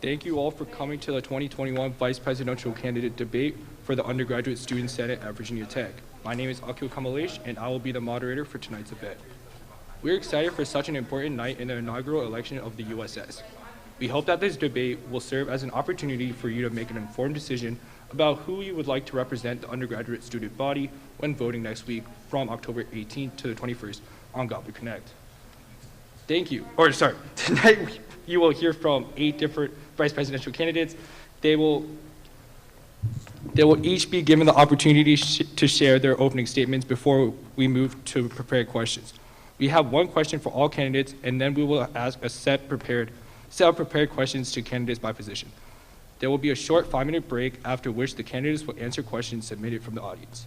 Thank you all for coming to the 2021 Vice Presidential Candidate Debate for the Undergraduate Student Senate at Virginia Tech. My name is Akil Kamalesh, and I will be the moderator for tonight's event. We're excited for such an important night in the inaugural election of the USS. We hope that this debate will serve as an opportunity for you to make an informed decision about who you would like to represent the undergraduate student body when voting next week from October 18th to the 21st on Gobbler Connect. Tonight you will hear from 8 different vice presidential candidates. They will each be given the opportunity to share their opening statements before we move to prepared questions. We have one question for all candidates, and then we will ask a set of prepared questions to candidates by position. There will be a short 5-minute break, after which the candidates will answer questions submitted from the audience.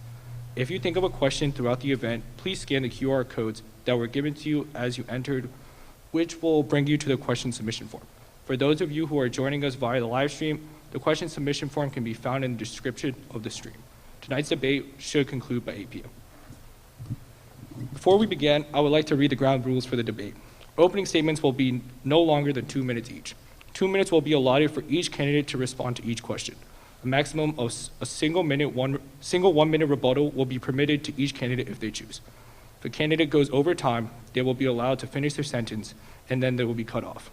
If you think of a question throughout the event, please scan the QR codes that were given to you as you entered, which will bring you to the question submission form. For those of you who are joining us via the live stream, the question submission form can be found in the description of the stream. Tonight's debate should conclude by 8 p.m. Before we begin, I would like to read the ground rules for the debate. Opening statements will be no longer than 2 minutes each. 2 minutes will be allotted for each candidate to respond to each question. A maximum of a single 1 minute rebuttal will be permitted to each candidate if they choose. If a candidate goes over time, they will be allowed to finish their sentence, and then they will be cut off.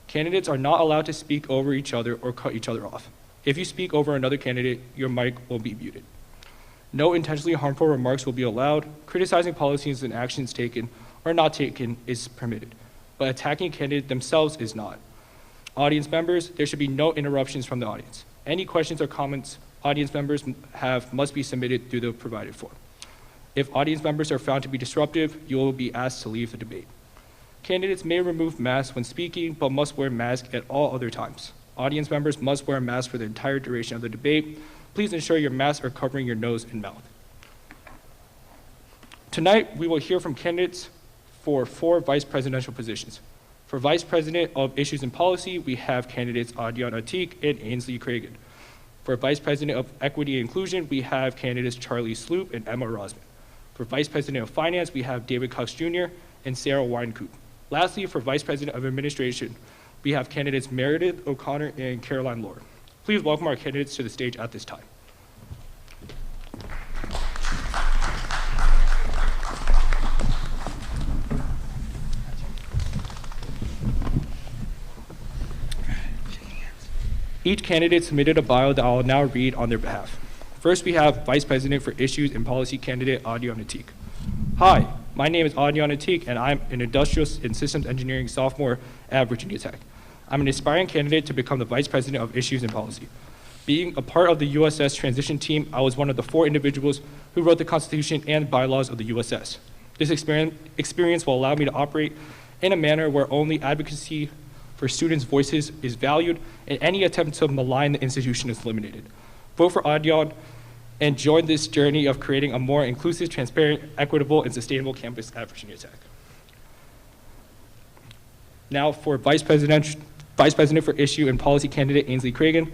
Candidates are not allowed to speak over each other or cut each other off. If you speak over another candidate, your mic will be muted. No intentionally harmful remarks will be allowed. Criticizing policies and actions taken or not taken is permitted, but attacking candidates themselves is not. Audience members, there should be no interruptions from the audience. Any questions or comments audience members have must be submitted through the provided form. If audience members are found to be disruptive, you will be asked to leave the debate. Candidates may remove masks when speaking, but must wear masks at all other times. Audience members must wear a mask for the entire duration of the debate. Please ensure your masks are covering your nose and mouth. Tonight, we will hear from candidates for 4 vice presidential positions. For Vice President of Issues and Policy, we have candidates Adyan Atik and Ainsley Creagan. For Vice President of Equity and Inclusion, we have candidates Charlie Sloop and Emma Rossman. For Vice President of Finance, we have David Cox Jr. and Sarah Weinkoop. Lastly, for Vice President of Administration, we have candidates Meredith O'Connor and Caroline Lohr. Please welcome our candidates to the stage at this time. Each candidate submitted a bio that I will now read on their behalf. First, we have Vice President for Issues and Policy candidate Adyan Atik. Hi, my name is Adyan Atik, and I'm an Industrial and Systems Engineering sophomore at Virginia Tech. I'm an aspiring candidate to become the Vice President of Issues and Policy. Being a part of the USS transition team, I was one of the 4 individuals who wrote the Constitution and bylaws of the USS. This experience will allow me to operate in a manner where only advocacy for students' voices is valued, and any attempt to malign the institution is eliminated. Vote for Adyan and join this journey of creating a more inclusive, transparent, equitable, and sustainable campus at Virginia Tech. Now for Vice President for Issue and Policy candidate Ainsley Creagan.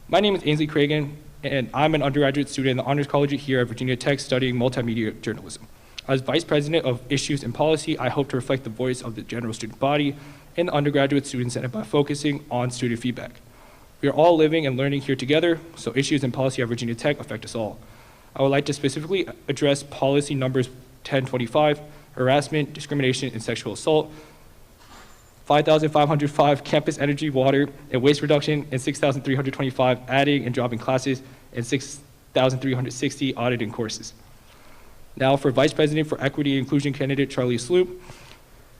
My name is Ainsley Creagan, and I'm an undergraduate student in the Honors College here at Virginia Tech studying multimedia journalism. As Vice President of Issues and Policy, I hope to reflect the voice of the general student body in the Undergraduate Student Senate by focusing on student feedback. We are all living and learning here together, so issues and policy at Virginia Tech affect us all. I would like to specifically address policy numbers 1025, harassment, discrimination, and sexual assault, 5,505, campus energy, water, and waste reduction, and 6,325, adding and dropping classes, and 6,360, auditing courses. Now for Vice President for Equity and Inclusion candidate Charlie Sloop.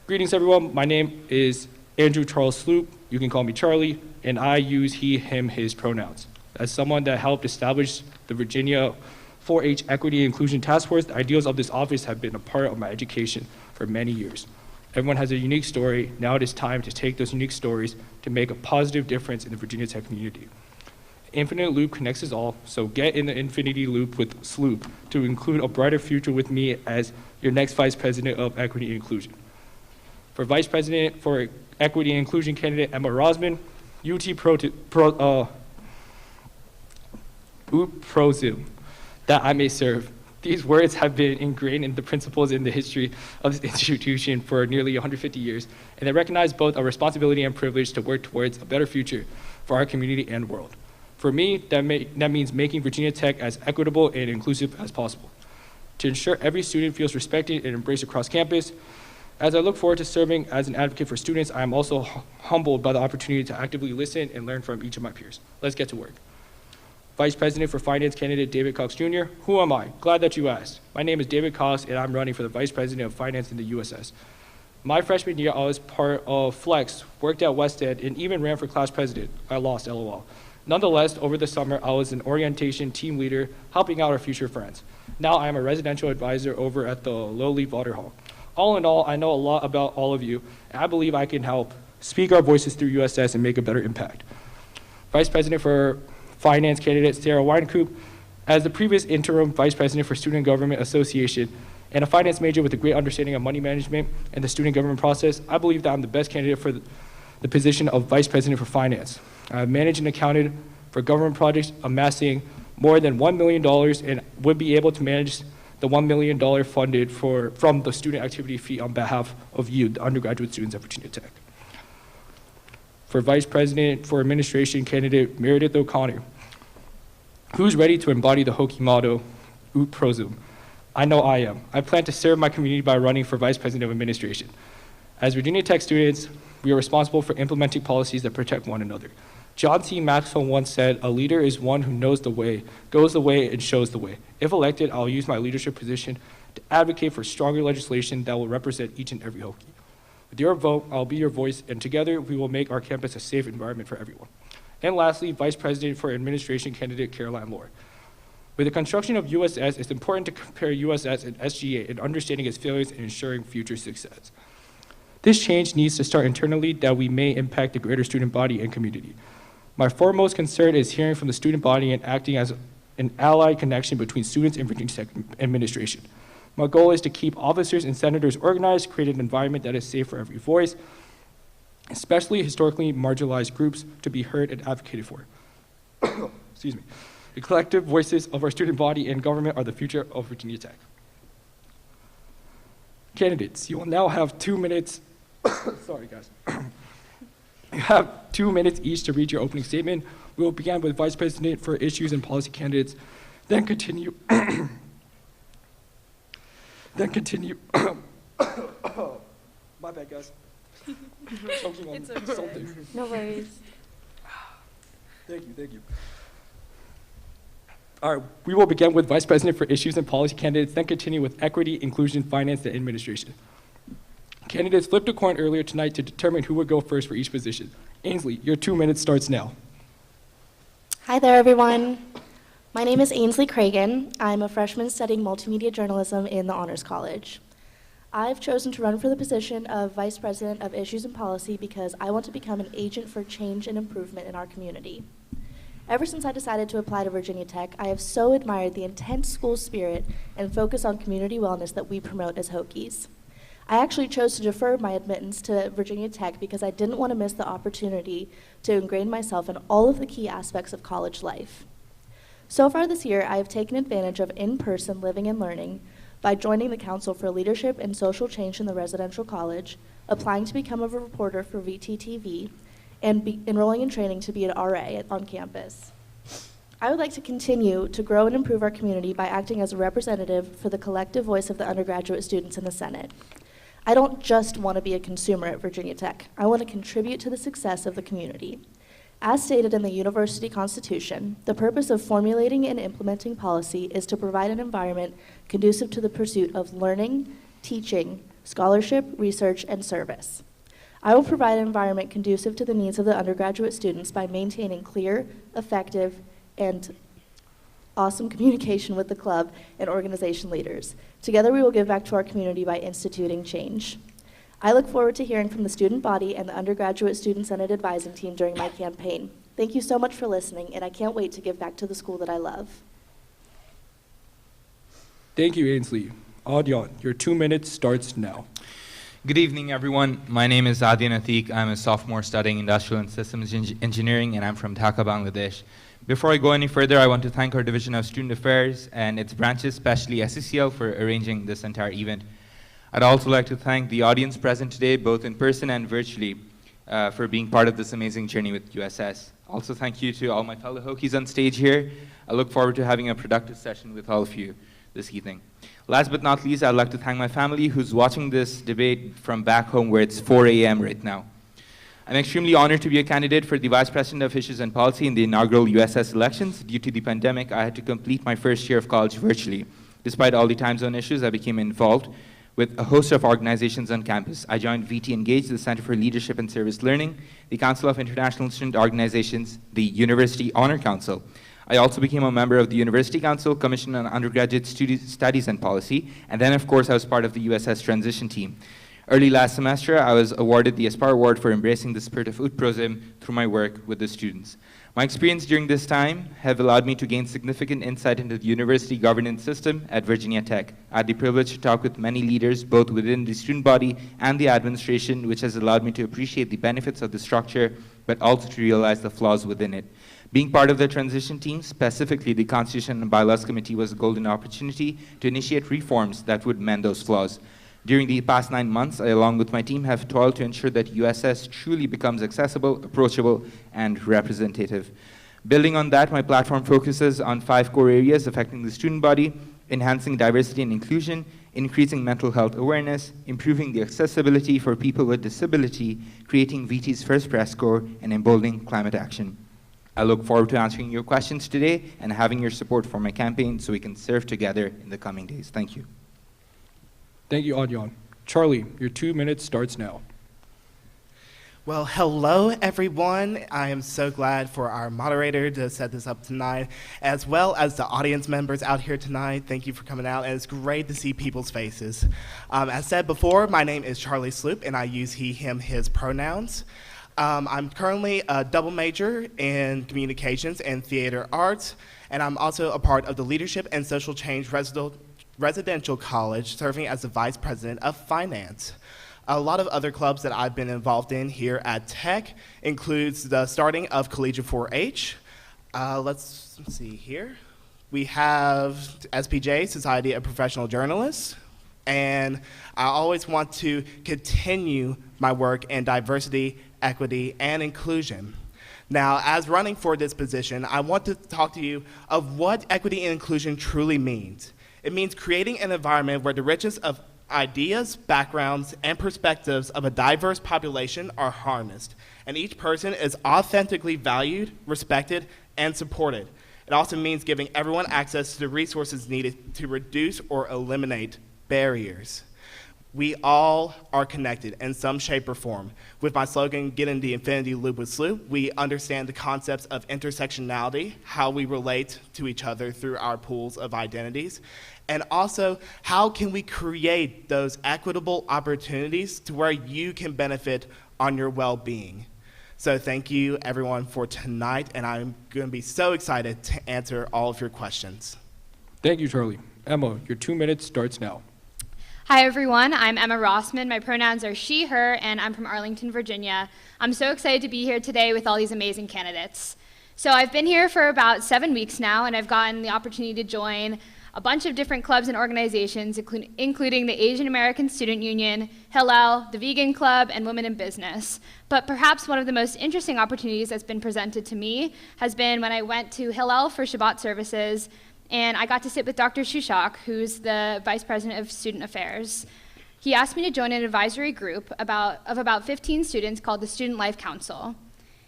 Greetings everyone, my name is Andrew Charles Sloop, you can call me Charlie, and I use he, him, his pronouns. As someone that helped establish the Virginia 4-H Equity and Inclusion Task Force, the ideals of this office have been a part of my education for many years. Everyone has a unique story. Now it is time to take those unique stories to make a positive difference in the Virginia Tech community. Infinite loop connects us all, so get in the infinity loop with Sloop to include a brighter future with me as your next Vice President of Equity and Inclusion. For Vice President for Equity and Inclusion candidate Emma Rossman, UT Prozim, that I may serve. These words have been ingrained in the principles in the history of this institution for nearly 150 years, and they recognize both a responsibility and privilege to work towards a better future for our community and world. For me, that means making Virginia Tech as equitable and inclusive as possible, to ensure every student feels respected and embraced across campus. As I look forward to serving as an advocate for students, I am also humbled by the opportunity to actively listen and learn from each of my peers. Let's get to work. Vice President for Finance candidate David Cox Jr. Who am I? Glad that you asked. My name is David Cox, and I'm running for the Vice President of Finance in the USS. My freshman year, I was part of Flex, worked at West End, and even ran for class president. I lost, LOL. Nonetheless, over the summer, I was an orientation team leader, helping out our future friends. Now I am a residential advisor over at the lowly Water Hall. All in all, I know a lot about all of you, and I believe I can help speak our voices through USS and make a better impact. Vice President for Finance candidate Sarah Weinkoop. As the previous interim Vice President for Student Government Association and a finance major with a great understanding of money management and the student government process, I believe that I'm the best candidate for the position of Vice President for Finance. I've managed and accounted for government projects amassing more than $1 million and would be able to manage the $1 million funded from the student activity fee on behalf of you, the undergraduate students at Virginia Tech. For Vice President for Administration candidate Meredith O'Connor, who's ready to embody the Hokie motto, ut prosum? I know I am. I plan to serve my community by running for Vice President of Administration. As Virginia Tech students, we are responsible for implementing policies that protect one another. John C. Maxwell once said, "A leader is one who knows the way, goes the way, and shows the way." If elected, I'll use my leadership position to advocate for stronger legislation that will represent each and every Hokie. With your vote, I'll be your voice, and together we will make our campus a safe environment for everyone. And lastly, Vice President for Administration candidate Caroline Lohr. With the construction of USS, it's important to compare USS and SGA in understanding its failures and ensuring future success. This change needs to start internally that we may impact the greater student body and community. My foremost concern is hearing from the student body and acting as an allied connection between students and Virginia Tech administration. My goal is to keep officers and senators organized, create an environment that is safe for every voice, especially historically marginalized groups, to be heard and advocated for. Excuse me. The collective voices of our student body and government are the future of Virginia Tech. Candidates, you will now have 2 minutes. Sorry, guys. You have 2 minutes each to read your opening statement. We will begin with Vice President for Issues and Policy candidates, then continue. My bad, guys. Choking on something. No worries. Thank you. All right, we will begin with Vice President for Issues and Policy candidates, then continue with Equity, Inclusion, Finance, and Administration. Candidates flipped a coin earlier tonight to determine who would go first for each position. Ainsley, your 2 minutes starts now. Hi there, everyone. My name is Ainsley Creagan. I'm a freshman studying multimedia journalism in the Honors College. I've chosen to run for the position of Vice President of Issues and Policy because I want to become an agent for change and improvement in our community. Ever since I decided to apply to Virginia Tech, I have so admired the intense school spirit and focus on community wellness that we promote as Hokies. I actually chose to defer my admittance to Virginia Tech because I didn't want to miss the opportunity to ingrain myself in all of the key aspects of college life. So far this year, I have taken advantage of in-person living and learning by joining the Council for Leadership and Social Change in the Residential College, applying to become a reporter for VTTV, and enrolling in training to be an RA on campus. I would like to continue to grow and improve our community by acting as a representative for the collective voice of the undergraduate students in the Senate. I don't just want to be a consumer at Virginia Tech. I want to contribute to the success of the community. As stated in the University Constitution, the purpose of formulating and implementing policy is to provide an environment conducive to the pursuit of learning, teaching, scholarship, research, and service. I will provide an environment conducive to the needs of the undergraduate students by maintaining clear, effective, and awesome communication with the club and organization leaders. Together we will give back to our community by instituting change. I look forward to hearing from the student body and the Undergraduate Student Senate advising team during my campaign. Thank you so much for listening, and I can't wait to give back to the school that I love. Thank you, Ainsley. Adyan, your 2 minutes starts now. Good evening, everyone. My name is Adyan Atiq. I'm a sophomore studying Industrial and Systems Engineering, and I'm from Dhaka, Bangladesh. Before I go any further, I want to thank our Division of Student Affairs and its branches, especially SCCL, for arranging this entire event. I'd also like to thank the audience present today, both in person and virtually, for being part of this amazing journey with USS. Also, thank you to all my fellow Hokies on stage here. I look forward to having a productive session with all of you this evening. Last but not least, I'd like to thank my family who's watching this debate from back home where it's 4 a.m. right now. I'm extremely honored to be a candidate for the Vice President of Issues and Policy in the inaugural USS elections. Due to the pandemic, I had to complete my first year of college virtually. Despite all the time zone issues, I became involved with a host of organizations on campus. I joined VT Engage, the Center for Leadership and Service Learning, the Council of International Student Organizations, the University Honor Council. I also became a member of the University Council, Commission on Undergraduate Studies and Policy, and then, of course, I was part of the USS transition team. Early last semester, I was awarded the Aspire Award for embracing the spirit of Utprozim through my work with the students. My experience during this time have allowed me to gain significant insight into the university governance system at Virginia Tech. I had the privilege to talk with many leaders, both within the student body and the administration, which has allowed me to appreciate the benefits of the structure, but also to realize the flaws within it. Being part of the transition team, specifically the Constitution and Bylaws Committee, was a golden opportunity to initiate reforms that would mend those flaws. During the past 9 months, I, along with my team, have toiled to ensure that USS truly becomes accessible, approachable, and representative. Building on that, my platform focuses on 5 core areas affecting the student body: enhancing diversity and inclusion, increasing mental health awareness, improving the accessibility for people with disability, creating VT's first press corps, and emboldening climate action. I look forward to answering your questions today and having your support for my campaign so we can serve together in the coming days. Thank you. Thank you, Adyan. Charlie, your 2 minutes starts now. Well, hello, everyone. I am so glad for our moderator to set this up tonight, as well as the audience members out here tonight. Thank you for coming out, and it's great to see people's faces. As said before, my name is Charlie Sloop, and I use he, him, his pronouns. I'm currently a double major in communications and theater arts, and I'm also a part of the Leadership and Social Change Residential College, serving as the Vice President of Finance. A lot of other clubs that I've been involved in here at Tech includes the starting of Collegiate 4-H. Let's see here. We have SPJ, Society of Professional Journalists, and I always want to continue my work in diversity, equity, and inclusion. Now, as running for this position, I want to talk to you of what equity and inclusion truly means. It means creating an environment where the richness of ideas, backgrounds, and perspectives of a diverse population are harnessed, and each person is authentically valued, respected, and supported. It also means giving everyone access to the resources needed to reduce or eliminate barriers. We all are connected in some shape or form. With my slogan, "Get in the infinity loop with Sloop," we understand the concepts of intersectionality, how we relate to each other through our pools of identities, and also how can we create those equitable opportunities to where you can benefit on your well-being. So thank you, everyone, for tonight, and I'm going to be so excited to answer all of your questions. Thank you, Charlie. Emma, your 2 minutes starts now. Hi everyone, I'm Emma Rossman. My pronouns are she, her, and I'm from Arlington, Virginia. I'm so excited to be here today with all these amazing candidates. So I've been here for about 7 weeks now, and I've gotten the opportunity to join a bunch of different clubs and organizations, including the Asian American Student Union, Hillel, the Vegan Club, and Women in Business. But perhaps one of the most interesting opportunities that's been presented to me has been when I went to Hillel for Shabbat services, and I got to sit with Dr. Shushak, who's the Vice President of Student Affairs. He asked me to join an advisory group of about 15 students called the Student Life Council.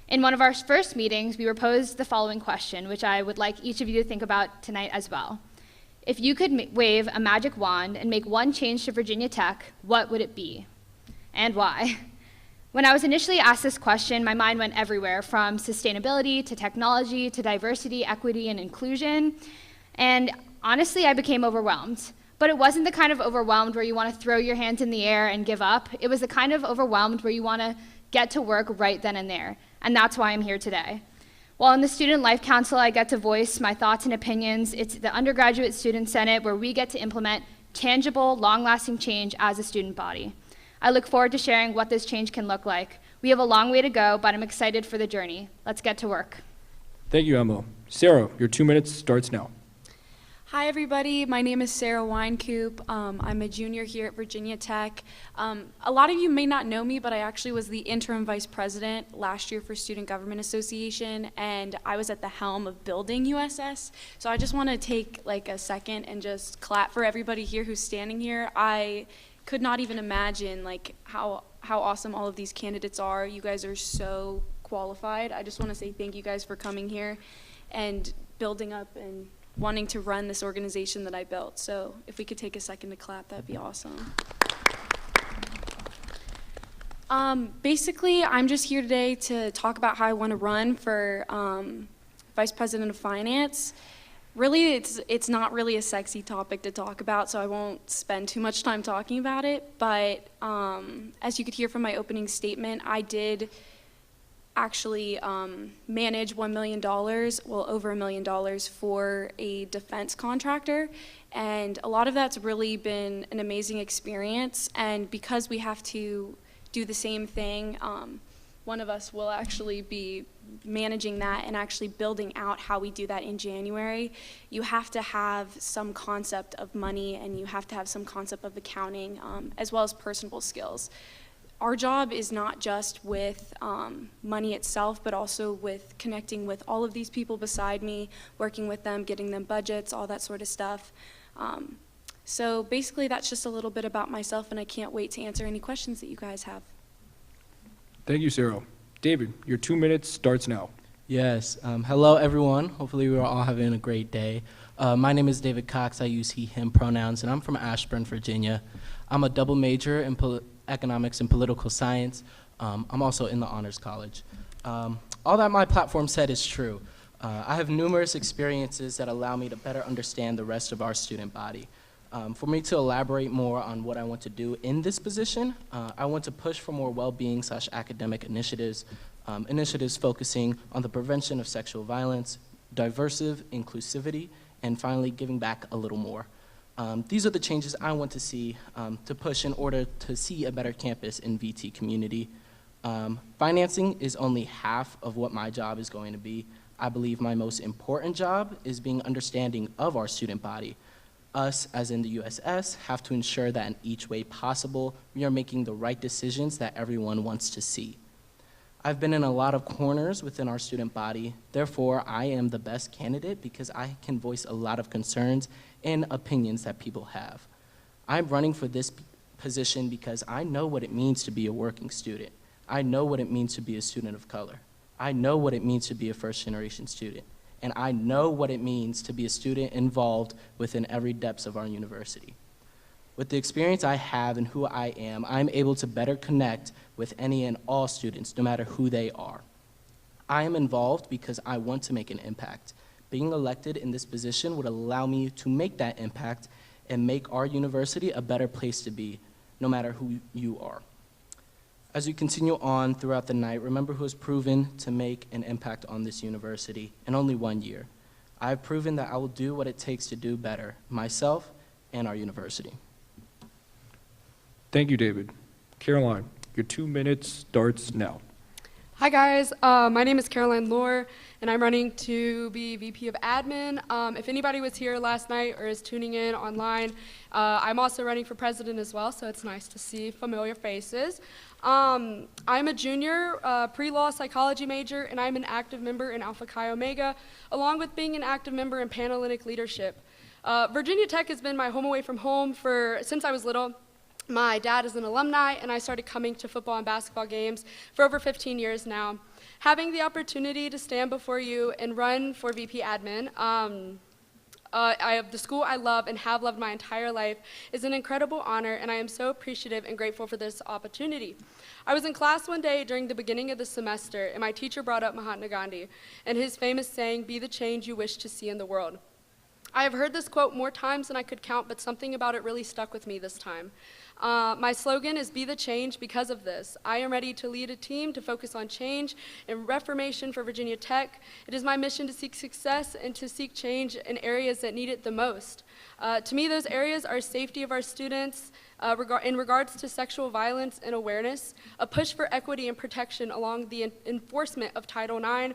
In one of our first meetings, we were posed the following question, which I would like each of you to think about tonight as well. If you could wave a magic wand and make one change to Virginia Tech, what would it be? And why? When I was initially asked this question, my mind went everywhere, from sustainability to technology to diversity, equity, and inclusion. And honestly, I became overwhelmed. But it wasn't the kind of overwhelmed where you want to throw your hands in the air and give up. It was the kind of overwhelmed where you want to get to work right then and there. And that's why I'm here today. While in the Student Life Council, I get to voice my thoughts and opinions. It's the Undergraduate Student Senate where we get to implement tangible, long-lasting change as a student body. I look forward to sharing what this change can look like. We have a long way to go, but I'm excited for the journey. Let's get to work. Thank you, Emma. Sarah, your 2 minutes starts now. Hi, everybody. My name is Sarah Winecoop. I'm a junior here at Virginia Tech. A lot of you may not know me, but I actually was the interim vice president last year for Student Government Association, and I was at the helm of building USS. So I just want to take like a second and just clap for everybody here who's standing here. I could not even imagine like how awesome all of these candidates are. You guys are so qualified. I just want to say thank you guys for coming here and building up and wanting to run this organization that I built. So if we could take a second to clap, that'd be awesome. Basically, I'm just here today to talk about how I want to run for Vice President of Finance. Really, it's not really a sexy topic to talk about, so I won't spend too much time talking about it. But as you could hear from my opening statement, I did actually manage $1 million, well over $1 million for a defense contractor. And a lot of that's really been an amazing experience. And because we have to do the same thing, one of us will actually be managing that and actually building out how we do that in January. You have to have some concept of money and you have to have some concept of accounting, as well as personable skills. Our job is not just with money itself, but also with connecting with all of these people beside me, working with them, getting them budgets, all that sort of stuff. So basically, that's just a little bit about myself, and I can't wait to answer any questions that you guys have. Thank you, Sarah. David, your 2 minutes starts now. Yes. Hello, everyone. Hopefully, we're all having a great day. My name is David Cox. I use he, him pronouns, and I'm from Ashburn, Virginia. I'm a double major in economics and political science. I'm also in the Honors College. All that my platform said is true. I have numerous experiences that allow me to better understand the rest of our student body. For me to elaborate more on what I want to do in this position, I want to push for more well-being / academic initiatives, initiatives focusing on the prevention of sexual violence, diversive inclusivity, and finally giving back a little more. These are the changes I want to see to push in order to see a better campus in VT community. Financing is only half of what my job is going to be. I believe my most important job is being understanding of our student body. Us, as in the USS, have to ensure that in each way possible, we are making the right decisions that everyone wants to see. I've been in a lot of corners within our student body. Therefore, I am the best candidate because I can voice a lot of concerns and opinions that people have. I'm running for this position because I know what it means to be a working student. I know what it means to be a student of color. I know what it means to be a first-generation student. And I know what it means to be a student involved within every depths of our university. With the experience I have and who I am, I'm able to better connect with any and all students, no matter who they are. I am involved because I want to make an impact. Being elected in this position would allow me to make that impact and make our university a better place to be, no matter who you are. As you continue on throughout the night, remember who has proven to make an impact on this university in only 1 year. I have proven that I will do what it takes to do better, myself and our university. Thank you, David. Caroline, your 2 minutes starts now. Hi guys, my name is Caroline Lohr, and I'm running to be VP of Admin. If anybody was here last night or is tuning in online, I'm also running for president as well, so it's nice to see familiar faces. I'm a junior pre-law psychology major, and I'm an active member in Alpha Chi Omega, along with being an active member in Panhellenic leadership. Virginia Tech has been my home away from home since I was little. My dad is an alumni, and I started coming to football and basketball games for over 15 years now. Having the opportunity to stand before you and run for VP Admin, the school I love and have loved my entire life is an incredible honor, and I am so appreciative and grateful for this opportunity. I was in class one day during the beginning of the semester, and my teacher brought up Mahatma Gandhi and his famous saying, "Be the change you wish to see in the world." I have heard this quote more times than I could count, but something about it really stuck with me this time. My slogan is "Be the change" because of this. I am ready to lead a team to focus on change and reformation for Virginia Tech. It is my mission to seek success and to seek change in areas that need it the most. To me, those areas are safety of our students, in regards to sexual violence and awareness, a push for equity and protection along the enforcement of Title IX,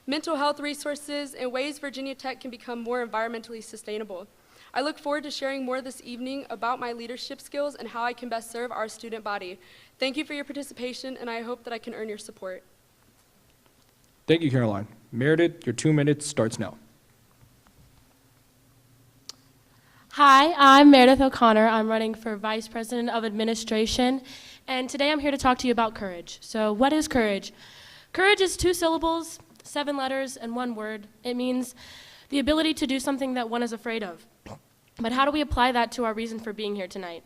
mental health resources, and ways Virginia Tech can become more environmentally sustainable. I look forward to sharing more this evening about my leadership skills and how I can best serve our student body. Thank you for your participation, and I hope that I can earn your support. Thank you, Caroline. Meredith, your 2 minutes starts now. Hi, I'm Meredith O'Connor. I'm running for Vice President of Administration, and today I'm here to talk to you about courage. So what is courage? Courage is 2 syllables, 7 letters, and 1 word. It means the ability to do something that one is afraid of. But how do we apply that to our reason for being here tonight?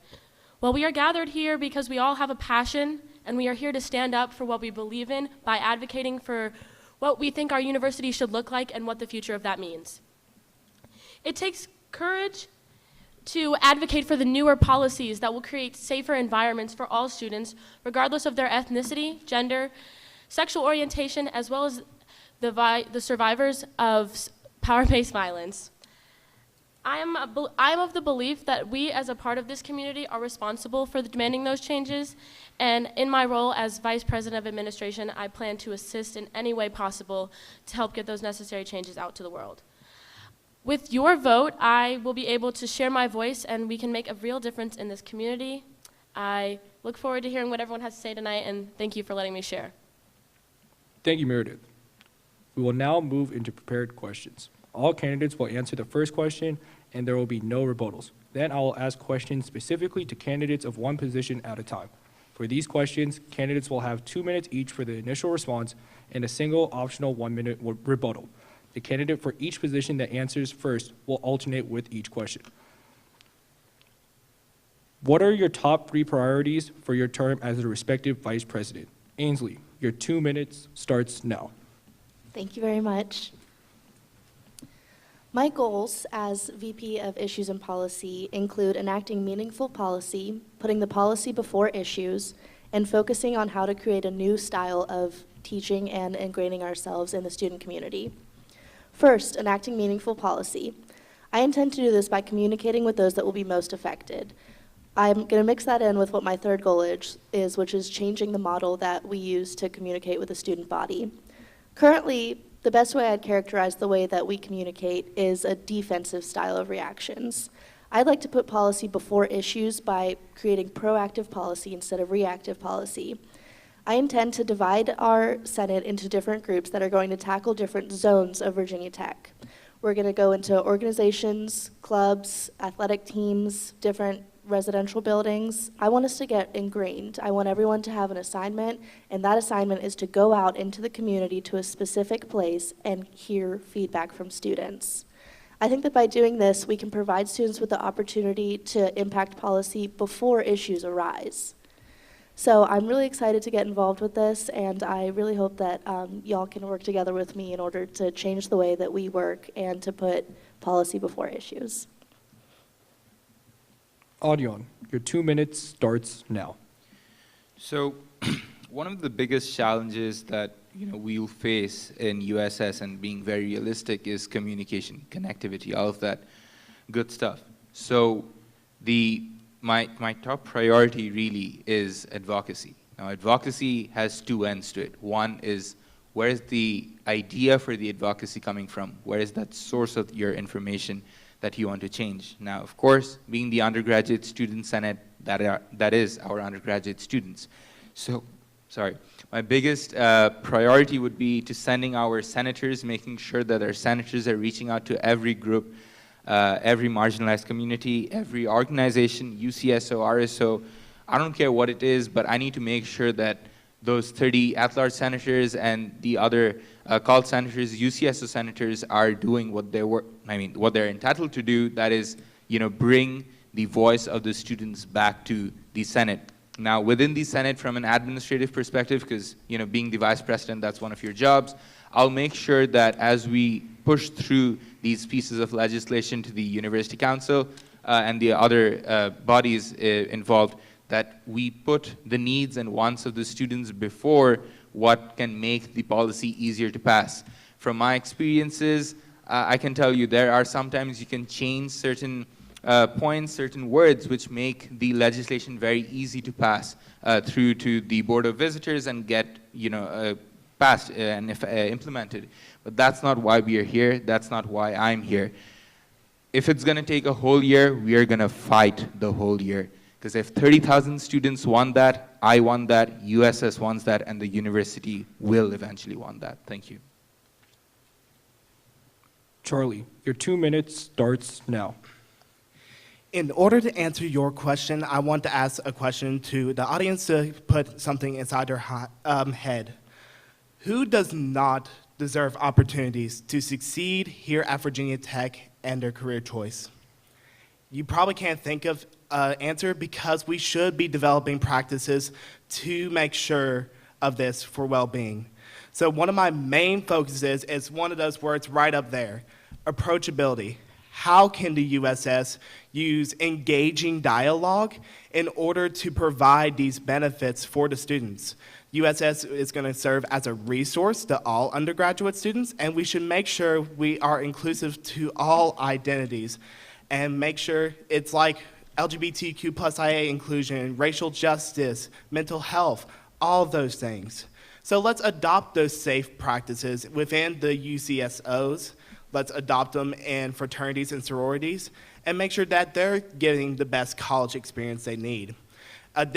Well, we are gathered here because we all have a passion, and we are here to stand up for what we believe in by advocating for what we think our university should look like and what the future of that means. It takes courage to advocate for the newer policies that will create safer environments for all students, regardless of their ethnicity, gender, sexual orientation, as well as the survivors of power-based violence. I'm of the belief that we, as a part of this community, are responsible for demanding those changes, and in my role as Vice President of Administration, I plan to assist in any way possible to help get those necessary changes out to the world. With your vote, I will be able to share my voice, and we can make a real difference in this community. I look forward to hearing what everyone has to say tonight, and thank you for letting me share. Thank you, Meredith. We will now move into prepared questions. All candidates will answer the first question, and there will be no rebuttals. Then I will ask questions specifically to candidates of one position at a time. For these questions, candidates will have 2 minutes each for the initial response and a single optional 1-minute rebuttal. The candidate for each position that answers first will alternate with each question. What are your top 3 priorities for your term as the respective vice president? Ainsley, your 2 minutes starts now. Thank you very much. My goals as VP of Issues and Policy include enacting meaningful policy, putting the policy before issues, and focusing on how to create a new style of teaching and ingraining ourselves in the student community. First, enacting meaningful policy. I intend to do this by communicating with those that will be most affected. I'm going to mix that in with what my third goal is, which is changing the model that we use to communicate with the student body. Currently, the best way I'd characterize the way that we communicate is a defensive style of reactions. I'd like to put policy before issues by creating proactive policy instead of reactive policy. I intend to divide our Senate into different groups that are going to tackle different zones of Virginia Tech. We're going to go into organizations, clubs, athletic teams, different residential buildings. I want us to get ingrained. I want everyone to have an assignment, and that assignment is to go out into the community to a specific place and hear feedback from students. I think that by doing this, we can provide students with the opportunity to impact policy before issues arise. So I'm really excited to get involved with this, and I really hope that y'all can work together with me in order to change the way that we work and to put policy before issues. Audion, your 2 minutes starts now. So one of the biggest challenges that we'll face in USS, and being very realistic, is communication, connectivity, all of that good stuff. So my top priority really is advocacy. Now, advocacy has 2 ends to it. One is, where is the idea for the advocacy coming from? Where is that source of your information that you want to change? Now, of course, being the Undergraduate Student Senate, that is our undergraduate students. So, my biggest priority would be to sending our senators, making sure that our senators are reaching out to every group, every marginalized community, every organization, UCSO, RSO, I don't care what it is, but I need to make sure that those 30 at-large senators and the other called senators, UCSO senators, are doing what they're entitled to do. That is, bring the voice of the students back to the Senate. Now, within the Senate, from an administrative perspective, because being the vice president, that's one of your jobs, I'll make sure that as we push through these pieces of legislation to the University Council and the other bodies involved, that we put the needs and wants of the students before what can make the policy easier to pass. From my experiences, I can tell you there are sometimes you can change certain points, certain words, which make the legislation very easy to pass through to the Board of Visitors and get passed and implemented. But that's not why we are here. That's not why I'm here. If it's going to take a whole year, we are going to fight the whole year. Because if 30,000 students want that, I want that, USS wants that, and the university will eventually want that. Thank you. Charlie, your 2 minutes starts now. In order to answer your question, I want to ask a question to the audience to put something inside their head. Who does not deserve opportunities to succeed here at Virginia Tech and their career choice? You probably can't think of an answer because we should be developing practices to make sure of this for well-being. So one of my main focuses is one of those words right up there, approachability. How can the USS use engaging dialogue in order to provide these benefits for the students? USS is going to serve as a resource to all undergraduate students, and we should make sure we are inclusive to all identities and make sure it's like LGBTQ plus IA inclusion, racial justice, mental health, all those things. So let's adopt those safe practices within the UCSOs. Let's adopt them in fraternities and sororities and make sure that they're getting the best college experience they need. A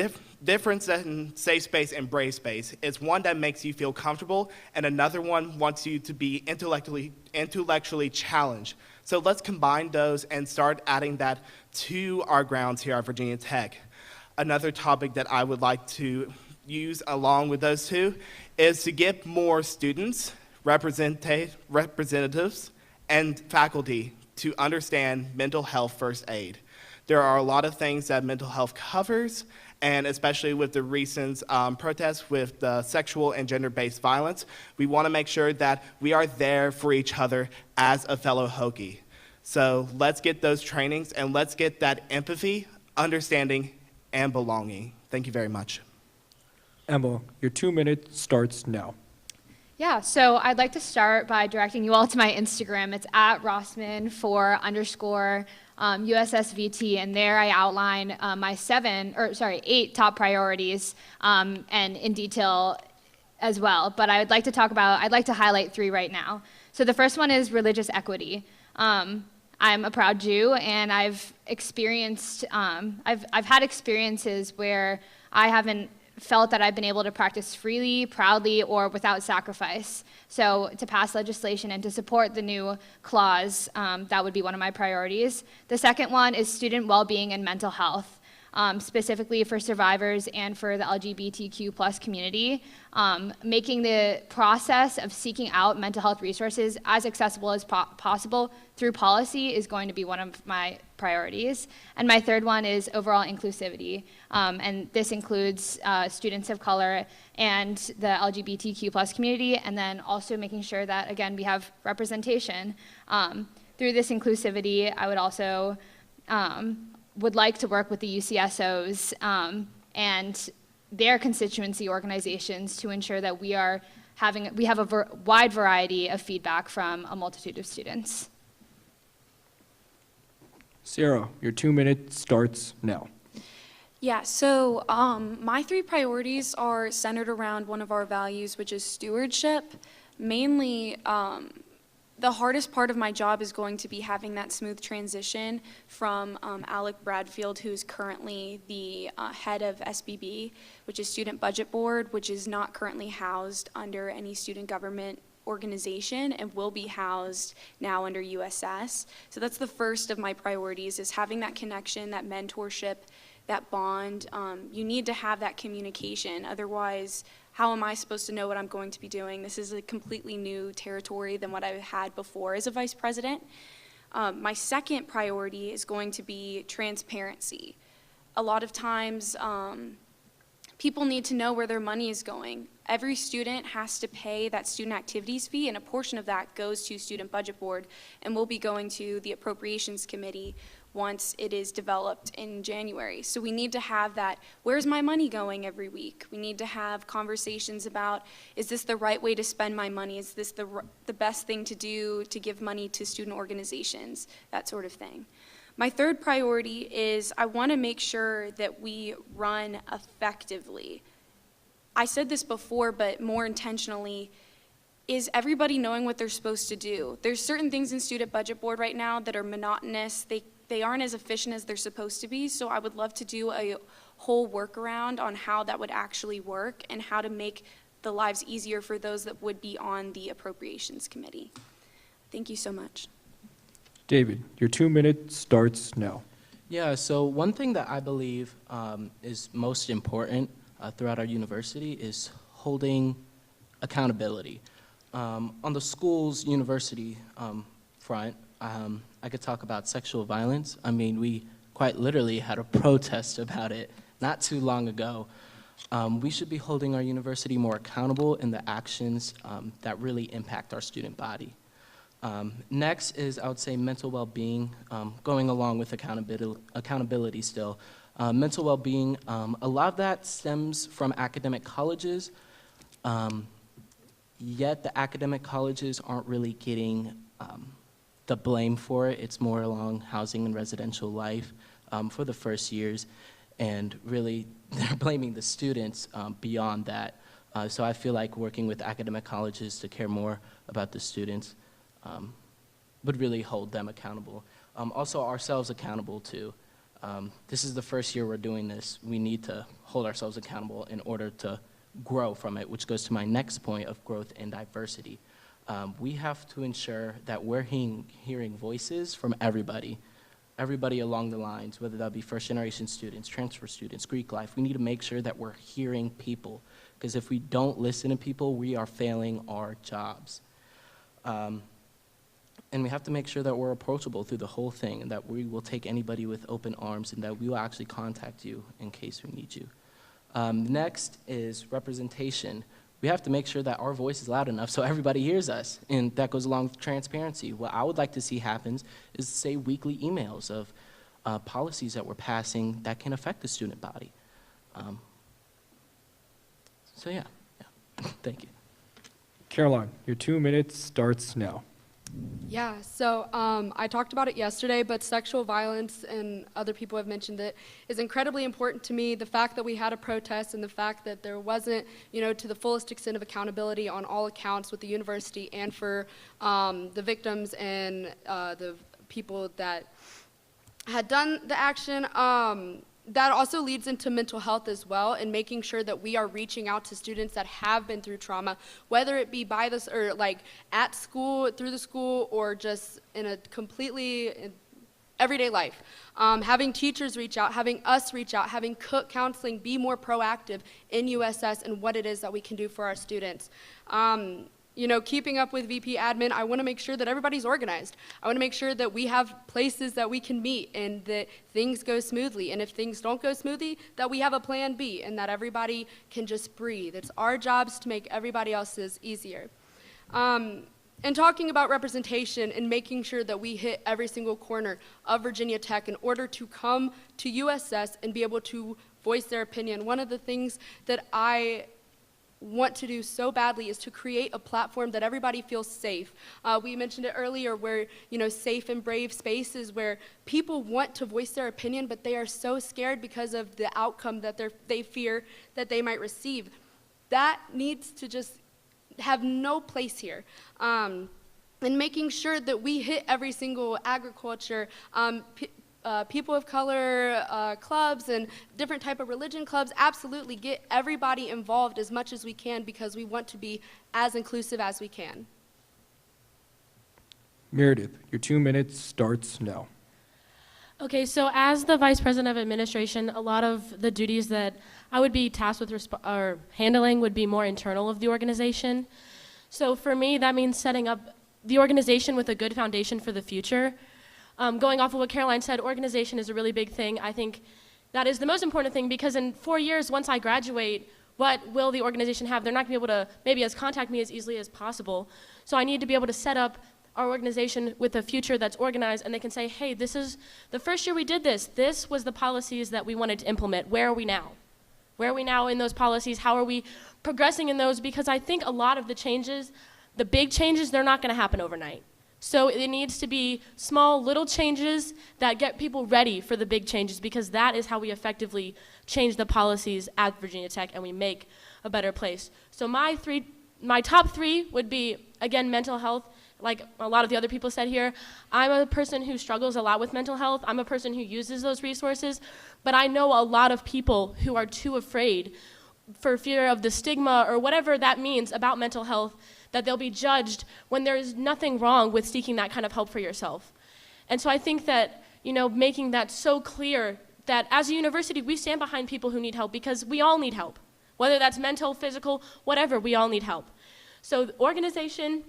difference in safe space and brave space is one that makes you feel comfortable and another one wants you to be intellectually challenged. So let's combine those and start adding that to our grounds here at Virginia Tech. Another topic that I would like to use along with those two is to get more students, representatives, and faculty to understand mental health first aid. There are a lot of things that mental health covers, and especially with the recent protests with the sexual and gender-based violence, we want to make sure that we are there for each other as a fellow Hokie. So let's get those trainings and let's get that empathy, understanding, and belonging. Thank you very much. Emma, your 2 minutes starts now. Yeah, so I'd like to start by directing you all to my Instagram. It's at Rossman _USSVT, and there I outline my 8 top priorities, and in detail as well. But I'd like to highlight 3 right now. So the first one is religious equity. I'm a proud Jew, and I've had experiences where I haven't felt that I've been able to practice freely, proudly, or without sacrifice. So to pass legislation and to support the new clause, that would be one of my priorities. The second one is student well-being and mental health, specifically for survivors and for the LGBTQ plus community. Making the process of seeking out mental health resources as accessible as possible through policy is going to be one of my priorities. And my third one is overall inclusivity. And this includes students of color and the LGBTQ plus community, and then also making sure that, again, we have representation. Through this inclusivity, I would also would like to work with the UCSOs and their constituency organizations to ensure that we have a wide variety of feedback from a multitude of students. Sarah, your 2 minutes starts now. Yeah, so my 3 priorities are centered around one of our values, which is stewardship. Mainly, the hardest part of my job is going to be having that smooth transition from Alec Bradfield, who's currently the head of SBB, which is Student Budget Board, which is not currently housed under any student government organization and will be housed now under USS. So that's the first of my priorities, is having that connection, that mentorship, that bond. You need to have that communication. Otherwise, how am I supposed to know what I'm going to be doing? This is a completely new territory than what I had before as a vice president. My second priority is going to be transparency. A lot of times, people need to know where their money is going. Every student has to pay that student activities fee, and a portion of that goes to Student Budget Board and will be going to the Appropriations Committee once it is developed in January. So we need to have that, where's my money going every week? We need to have conversations about, is this the right way to spend my money? Is this the best thing to do to give money to student organizations? That sort of thing. My third priority is I want to make sure that we run effectively. I said this before, but more intentionally, is everybody knowing what they're supposed to do. There's certain things in Student Budget Board right now that are monotonous. They aren't as efficient as they're supposed to be, so I would love to do a whole workaround on how that would actually work and how to make the lives easier for those that would be on the Appropriations Committee. Thank you so much. David, your 2 minutes starts now. Yeah, so one thing that I believe is most important throughout our university is holding accountability. On the school's university front, I could talk about sexual violence. I mean, we quite literally had a protest about it not too long ago. We should be holding our university more accountable in the actions that really impact our student body. Next is, I would say, mental well-being, going along with accountability still. Mental well-being, a lot of that stems from academic colleges, yet the academic colleges aren't really getting the blame for it. It's more along housing and residential life for the first years, and really they're blaming the students beyond that. So I feel like working with academic colleges to care more about the students would really hold them accountable. Also ourselves accountable too. This is the first year we're doing this. We need to hold ourselves accountable in order to grow from it, which goes to my next point of growth and diversity. We have to ensure that we're hearing voices from everybody along the lines, whether that be first-generation students, transfer students, Greek life. We need to make sure that we're hearing people, because if we don't listen to people, we are failing our jobs. And we have to make sure that we're approachable through the whole thing, and that we will take anybody with open arms, and that we will actually contact you in case we need you. Next is representation. We have to make sure that our voice is loud enough so everybody hears us, and that goes along with transparency. What I would like to see happens is, say, weekly emails of policies that we're passing that can affect the student body. So yeah, thank you. Caroline, your 2 minutes starts now. Yeah, so I talked about it yesterday, but sexual violence, and other people have mentioned it, is incredibly important to me. The fact that we had a protest and the fact that there wasn't, to the fullest extent of accountability on all accounts with the university and for the victims and the people that had done the action. That also leads into mental health as well, and making sure that we are reaching out to students that have been through trauma, whether it be by this or like at school, through the school, or just in a completely everyday life. Having teachers reach out, having us reach out, having cook counseling, be more proactive in USS and what it is that we can do for our students. Keeping up with VP admin, I want to make sure that everybody's organized. I want to make sure that we have places that we can meet and that things go smoothly. And if things don't go smoothly, that we have a plan B and that everybody can just breathe. It's our jobs to make everybody else's easier. And talking about representation and making sure that we hit every single corner of Virginia Tech in order to come to USS and be able to voice their opinion. One of the things that I want to do so badly is to create a platform that everybody feels safe. We mentioned it earlier where, safe and brave spaces where people want to voice their opinion, but they are so scared because of the outcome that they fear that they might receive. That needs to just have no place here. And making sure that we hit every single agriculture, people of color clubs and different type of religion clubs, absolutely get everybody involved as much as we can because we want to be as inclusive as we can. Meredith, your 2 minutes starts now. Okay, so as the Vice President of Administration, a lot of the duties that I would be tasked with handling would be more internal of the organization. So for me, that means setting up the organization with a good foundation for the future. Going off of what Caroline said, organization is a really big thing. I think that is the most important thing because in 4 years, once I graduate, what will the organization have? They're not going to be able to maybe contact me as easily as possible. So I need to be able to set up our organization with a future that's organized, and they can say, hey, this is the first year we did this. This was the policies that we wanted to implement. Where are we now? Where are we now in those policies? How are we progressing in those? Because I think a lot of the changes, the big changes, they're not going to happen overnight. So it needs to be small, little changes that get people ready for the big changes because that is how we effectively change the policies at Virginia Tech and we make a better place. So my top three would be, again, mental health. Like a lot of the other people said here, I'm a person who struggles a lot with mental health. I'm a person who uses those resources, but I know a lot of people who are too afraid for fear of the stigma or whatever that means about mental health, that they'll be judged when there is nothing wrong with seeking that kind of help for yourself. And so I think that, making that so clear that as a university, we stand behind people who need help because we all need help. Whether that's mental, physical, whatever, we all need help. So the organization,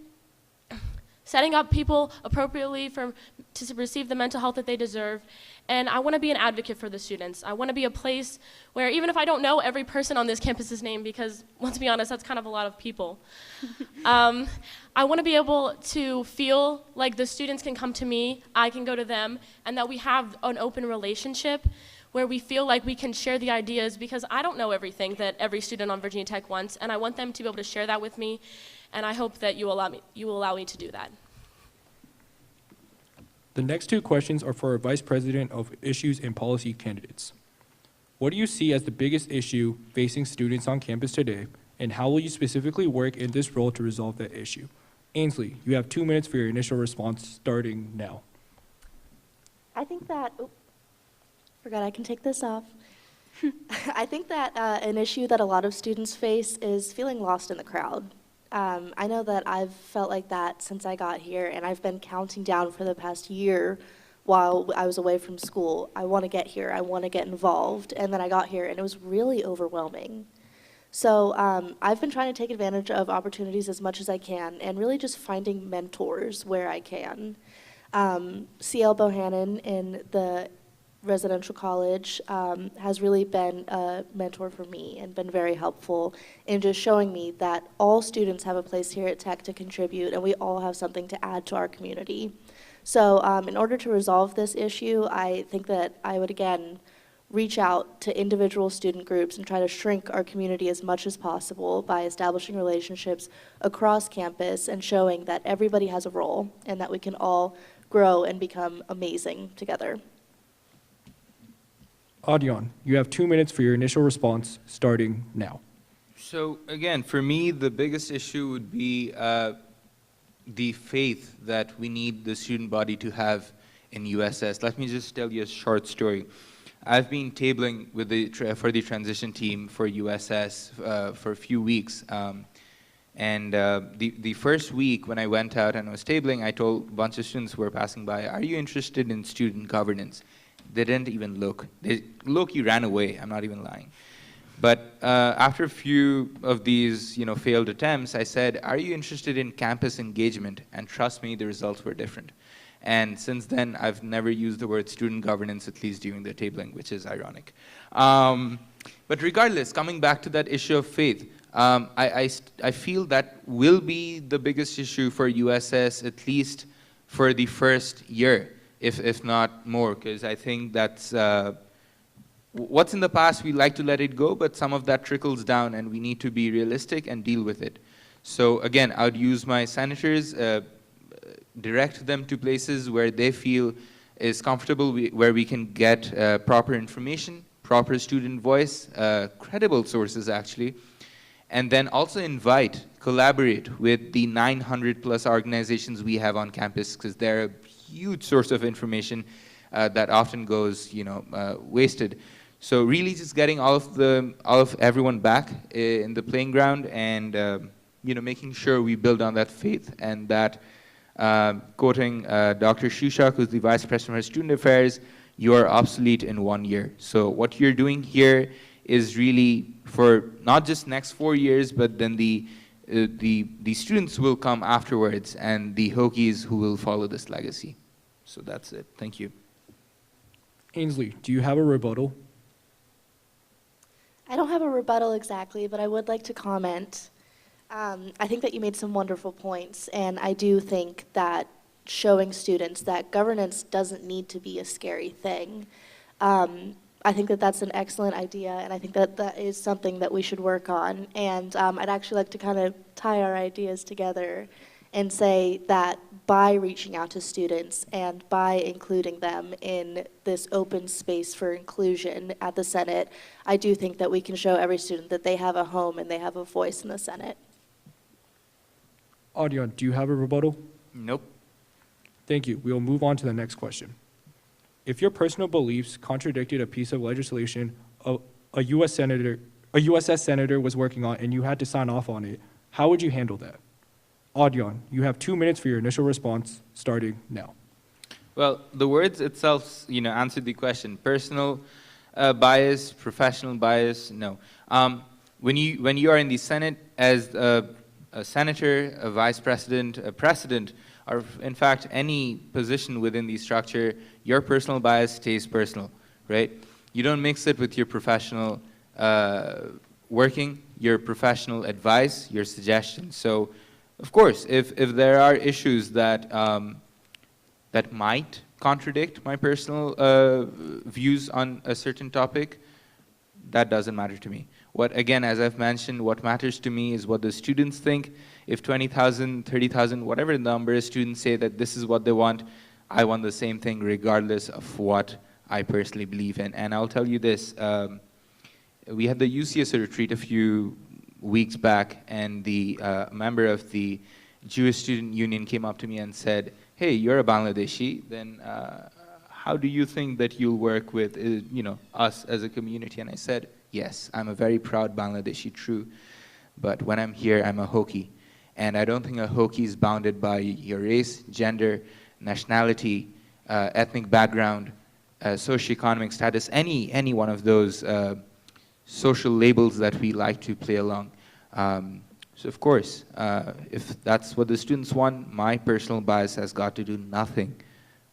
setting up people appropriately to receive the mental health that they deserve. And I want to be an advocate for the students. I want to be a place where even if I don't know every person on this campus's name, because let's be honest, that's kind of a lot of people, I want to be able to feel like the students can come to me, I can go to them, and that we have an open relationship where we feel like we can share the ideas, because I don't know everything that every student on Virginia Tech wants, and I want them to be able to share that with me. And I hope that you will allow me to do that. The next two questions are for our Vice President of Issues and Policy candidates. What do you see as the biggest issue facing students on campus today, and how will you specifically work in this role to resolve that issue? Ainsley, you have 2 minutes for your initial response starting now. I think that, forgot I can take this off. I think that an issue that a lot of students face is feeling lost in the crowd. I know that I've felt like that since I got here, and I've been counting down for the past year while I was away from school. I want to get here, I want to get involved, and then I got here, and it was really overwhelming. So I've been trying to take advantage of opportunities as much as I can, and really just finding mentors where I can. CL Bohannon in the residential college has really been a mentor for me and been very helpful in just showing me that all students have a place here at Tech to contribute, and we all have something to add to our community. So in order to resolve this issue, I think that I would again reach out to individual student groups and try to shrink our community as much as possible by establishing relationships across campus and showing that everybody has a role and that we can all grow and become amazing together. Adion, you have 2 minutes for your initial response starting now. So again, for me, the biggest issue would be the faith that we need the student body to have in USS. Let me just tell you a short story. I've been tabling with for the transition team for USS for a few weeks. The first week when I went out and was tabling, I told a bunch of students who were passing by, are you interested in student governance? They didn't even look. They low-key ran away. I'm not even lying. But after a few of these, failed attempts, I said, "Are you interested in campus engagement?" And trust me, the results were different. And since then, I've never used the word student governance, at least during the tabling, which is ironic. But regardless, coming back to that issue of faith, I feel that will be the biggest issue for USS, at least for the first year. If not more, because I think that's what's in the past, we like to let it go, but some of that trickles down, and we need to be realistic and deal with it. So again, I would use my senators, direct them to places where they feel is comfortable, where we can get proper information, proper student voice, credible sources actually, and then also collaborate with the 900 plus organizations we have on campus, because they're a huge source of information that often goes, wasted. So really, just getting all of everyone back in the playing ground, and making sure we build on that faith, and that quoting Dr. Shushak, who's the Vice President of Student Affairs, you are obsolete in 1 year. So what you're doing here is really for not just next 4 years, but then the students will come afterwards, and the Hokies who will follow this legacy. So that's it. Thank you. Ainsley, do you have a rebuttal? I don't have a rebuttal exactly, but I would like to comment. I think that you made some wonderful points, and I do think that showing students that governance doesn't need to be a scary thing. I think that that's an excellent idea, and I think that that is something that we should work on. And I'd actually like to kind of tie our ideas together and say that by reaching out to students and by including them in this open space for inclusion at the Senate, I do think that we can show every student that they have a home and they have a voice in the Senate. Audion, do you have a rebuttal? Nope. Thank you. We will move on to the next question. If your personal beliefs contradicted a piece of legislation a USS senator was working on and you had to sign off on it, how would you handle that? Audion, you have 2 minutes for your initial response, starting now. Well, the words itself, answered the question. Personal bias, professional bias, no. When you are in the Senate as a senator, a vice president, a president, or in fact any position within the structure, your personal bias stays personal, right? You don't mix it with your professional working, your professional advice, your suggestions. So, of course, if there are issues that that might contradict my personal views on a certain topic, that doesn't matter to me. Again, as I've mentioned, what matters to me is what the students think. If 20,000, 30,000, whatever the number is, students say that this is what they want, I want the same thing regardless of what I personally believe in. And I'll tell you this, we had the UCSA retreat a few weeks back, and the member of the Jewish Student Union came up to me and said, hey, you're a Bangladeshi, then how do you think that you'll work with us as a community? And I said, yes, I'm a very proud Bangladeshi, true, but when I'm here, I'm a Hokie. And I don't think a Hokie is bounded by your race, gender, nationality, ethnic background, socioeconomic status, any one of those social labels that we like to play along. So of course, if that's what the students want, my personal bias has got to do nothing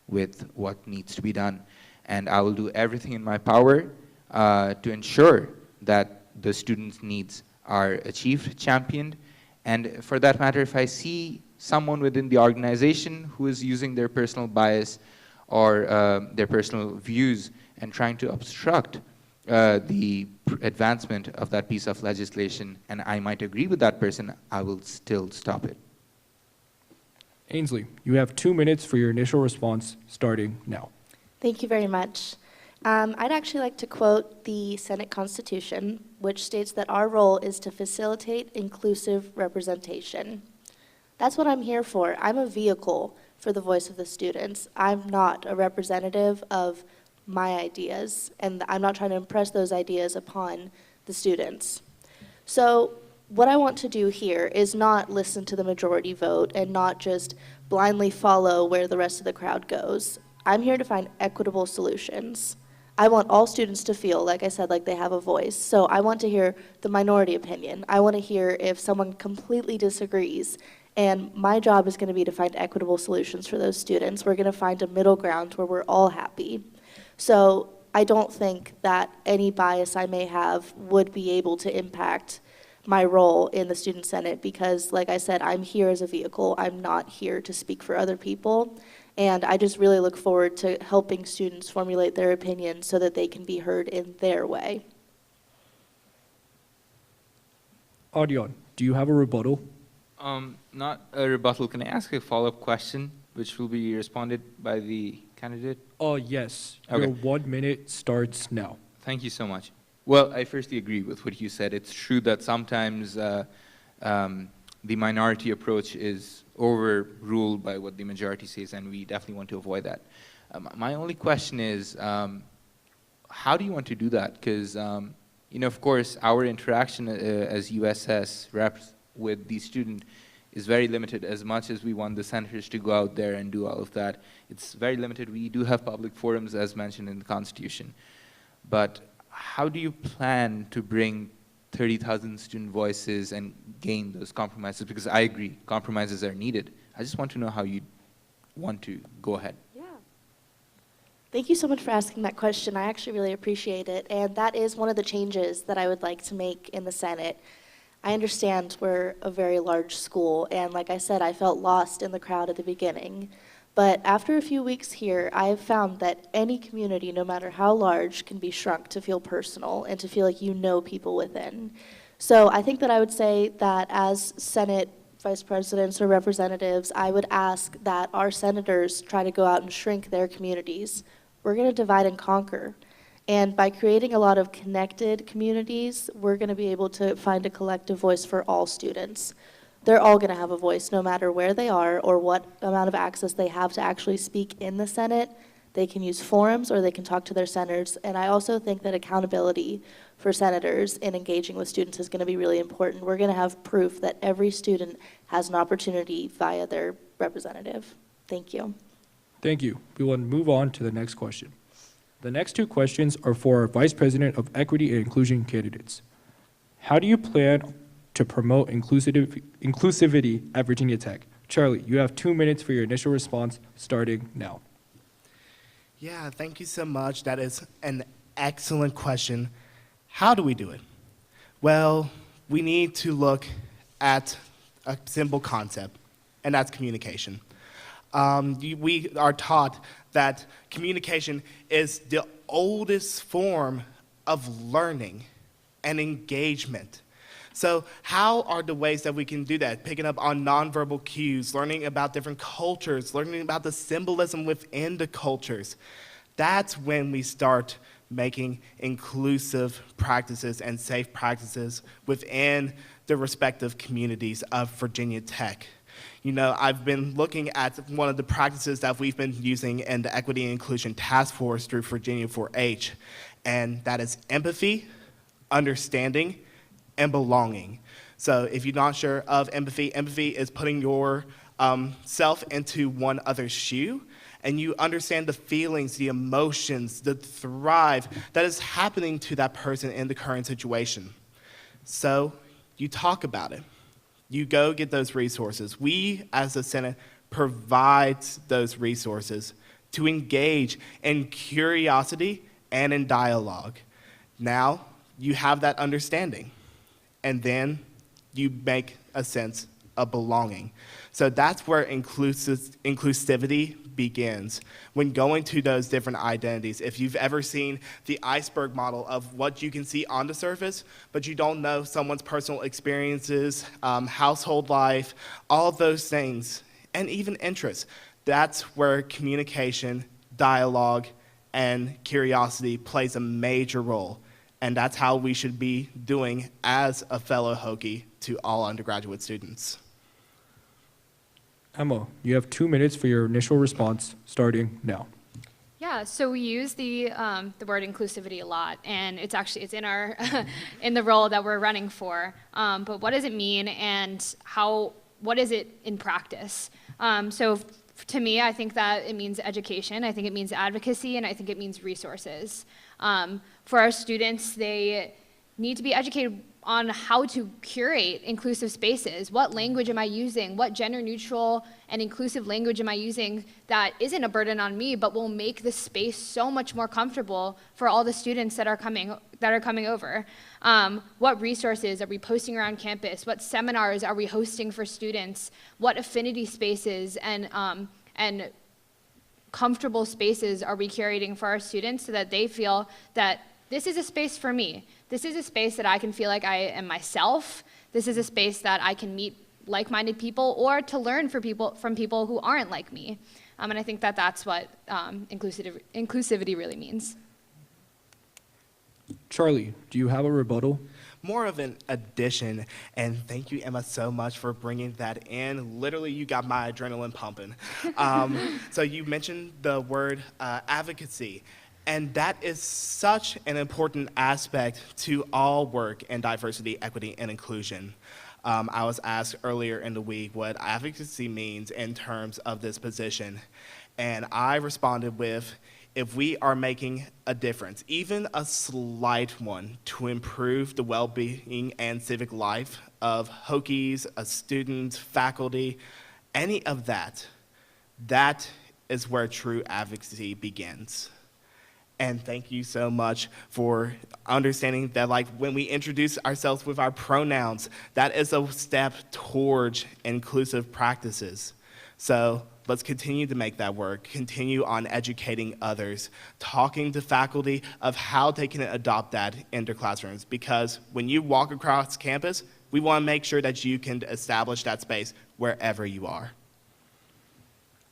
with what needs to be done. And I will do everything in my power to ensure that the students' needs are achieved, championed. And for that matter, if I see someone within the organization who is using their personal bias or their personal views and trying to obstruct the advancement of that piece of legislation, and I might agree with that person, I will still stop it. Ainsley, you have 2 minutes for your initial response, starting now. Thank you very much. I'd actually like to quote the Senate Constitution, which states that our role is to facilitate inclusive representation. That's what I'm here for. I'm a vehicle for the voice of the students. I'm not a representative of my ideas, and I'm not trying to impress those ideas upon the students. So what I want to do here is not listen to the majority vote and not just blindly follow where the rest of the crowd goes. I'm here to find equitable solutions. I want all students to feel, like I said, like they have a voice. So I want to hear the minority opinion. I want to hear if someone completely disagrees. And my job is going to be to find equitable solutions for those students. We're going to find a middle ground where we're all happy. So I don't think that any bias I may have would be able to impact my role in the Student Senate because, like I said, I'm here as a vehicle. I'm not here to speak for other people. And I just really look forward to helping students formulate their opinions so that they can be heard in their way. Audion, do you have a rebuttal? Not a rebuttal. Can I ask a follow-up question, which will be responded by the candidate? Yes. Okay. Your 1 minute starts now. Thank you so much. Well, I firstly agree with what you said. It's true that sometimes the minority approach is overruled by what the majority says, and we definitely want to avoid that. My only question is, how do you want to do that? Because, of course, our interaction as USS reps with the student is very limited. As much as we want the senators to go out there and do all of that, it's very limited. We do have public forums, as mentioned in the Constitution. But how do you plan to bring 30,000 student voices and gain those compromises? Because I agree, compromises are needed. I just want to know how you want to go ahead. Yeah. Thank you so much for asking that question. I actually really appreciate it. And that is one of the changes that I would like to make in the Senate. I understand we're a very large school, and like I said, I felt lost in the crowd at the beginning. But after a few weeks here, I have found that any community, no matter how large, can be shrunk to feel personal and to feel like you know people within. So I think that I would say that as Senate vice presidents or representatives, I would ask that our senators try to go out and shrink their communities. We're going to divide and conquer. And by creating a lot of connected communities, we're going to be able to find a collective voice for all students. They're all going to have a voice no matter where they are or what amount of access they have to actually speak in the Senate. They can use forums or they can talk to their senators. And I also think that accountability for senators in engaging with students is going to be really important. We're going to have proof that every student has an opportunity via their representative. Thank you. Thank you. We will move on to the next question. The next two questions are for our Vice President of Equity and Inclusion candidates. How do you plan to promote inclusivity at Virginia Tech? Charlie, you have 2 minutes for your initial response starting now. Yeah, thank you so much. That is an excellent question. How do we do it? Well, we need to look at a simple concept, and that's communication. We are taught that communication is the oldest form of learning and engagement. So how are the ways that we can do that? Picking up on nonverbal cues, learning about different cultures, learning about the symbolism within the cultures. That's when we start making inclusive practices and safe practices within the respective communities of Virginia Tech. You know, I've been looking at one of the practices that we've been using in the Equity and Inclusion Task Force through Virginia 4-H, and that is empathy, understanding, and belonging. So if you're not sure of empathy, empathy is putting your self into one other's shoe, and you understand the feelings, the emotions, the thrive that is happening to that person in the current situation. So you talk about it. You go get those resources. We, as the Senate, provide those resources to engage in curiosity and in dialogue. Now, you have that understanding, and then you make a sense of belonging. So that's where inclusivity begins. When going to those different identities, if you've ever seen the iceberg model of what you can see on the surface, but you don't know someone's personal experiences, household life, all of those things, and even interests, that's where communication, dialogue, and curiosity plays a major role. And that's how we should be doing as a fellow Hokie to all undergraduate students. Emma, you have 2 minutes for your initial response starting now. Yeah, so we use the word inclusivity a lot, and it's in our in the role that we're running for. But what does it mean, and what is it in practice? So to me, I think that it means education. I think it means advocacy, and I think it means resources. For our students, they need to be educated on how to curate inclusive spaces. What language am I using? What gender neutral and inclusive language am I using that isn't a burden on me, but will make the space so much more comfortable for all the students that are coming over? What resources are we posting around campus? What seminars are we hosting for students? What affinity spaces and comfortable spaces are we curating for our students so that they feel that this is a space for me. This is a space that I can feel like I am myself. This is a space that I can meet like-minded people or to learn from people who aren't like me. And I think that that's what inclusivity really means. Charlie, do you have a rebuttal? More of an addition, and thank you, Emma, so much for bringing that in. Literally, you got my adrenaline pumping. So you mentioned the word advocacy, and that is such an important aspect to all work in diversity, equity, and inclusion. I was asked earlier in the week what advocacy means in terms of this position, and I responded with, if we are making a difference, even a slight one, to improve the well-being and civic life of Hokies, students, faculty, any of that, that is where true advocacy begins. And thank you so much for understanding that, like, when we introduce ourselves with our pronouns, that is a step towards inclusive practices. So let's continue to make that work, continue on educating others, talking to faculty of how they can adopt that in their classrooms. Because when you walk across campus, We want to make sure that you can establish that space wherever you are.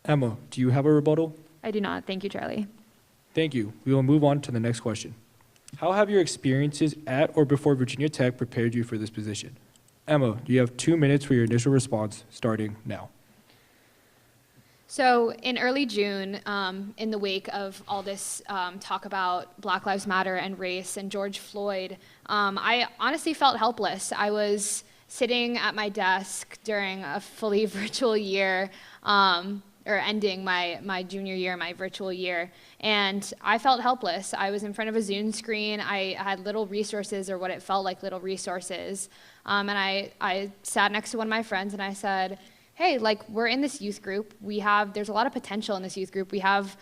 Emma, do you have a rebuttal? I do not. Thank you, Charlie. Thank you. We will move on to the next question. How have your experiences at or before Virginia Tech prepared you for this position? Emma, you have 2 minutes for your initial response, starting now. So in early June, in the wake of all this talk about Black Lives Matter and race and George Floyd, I honestly felt helpless. I was sitting at my desk during a fully virtual year, or ending my junior year, my virtual year, and I felt helpless. I was in front of a Zoom screen. I had little resources, or what it felt like little resources, and I sat next to one of my friends and I said, hey, like, we're in this youth group. There's a lot of potential in this youth group. We have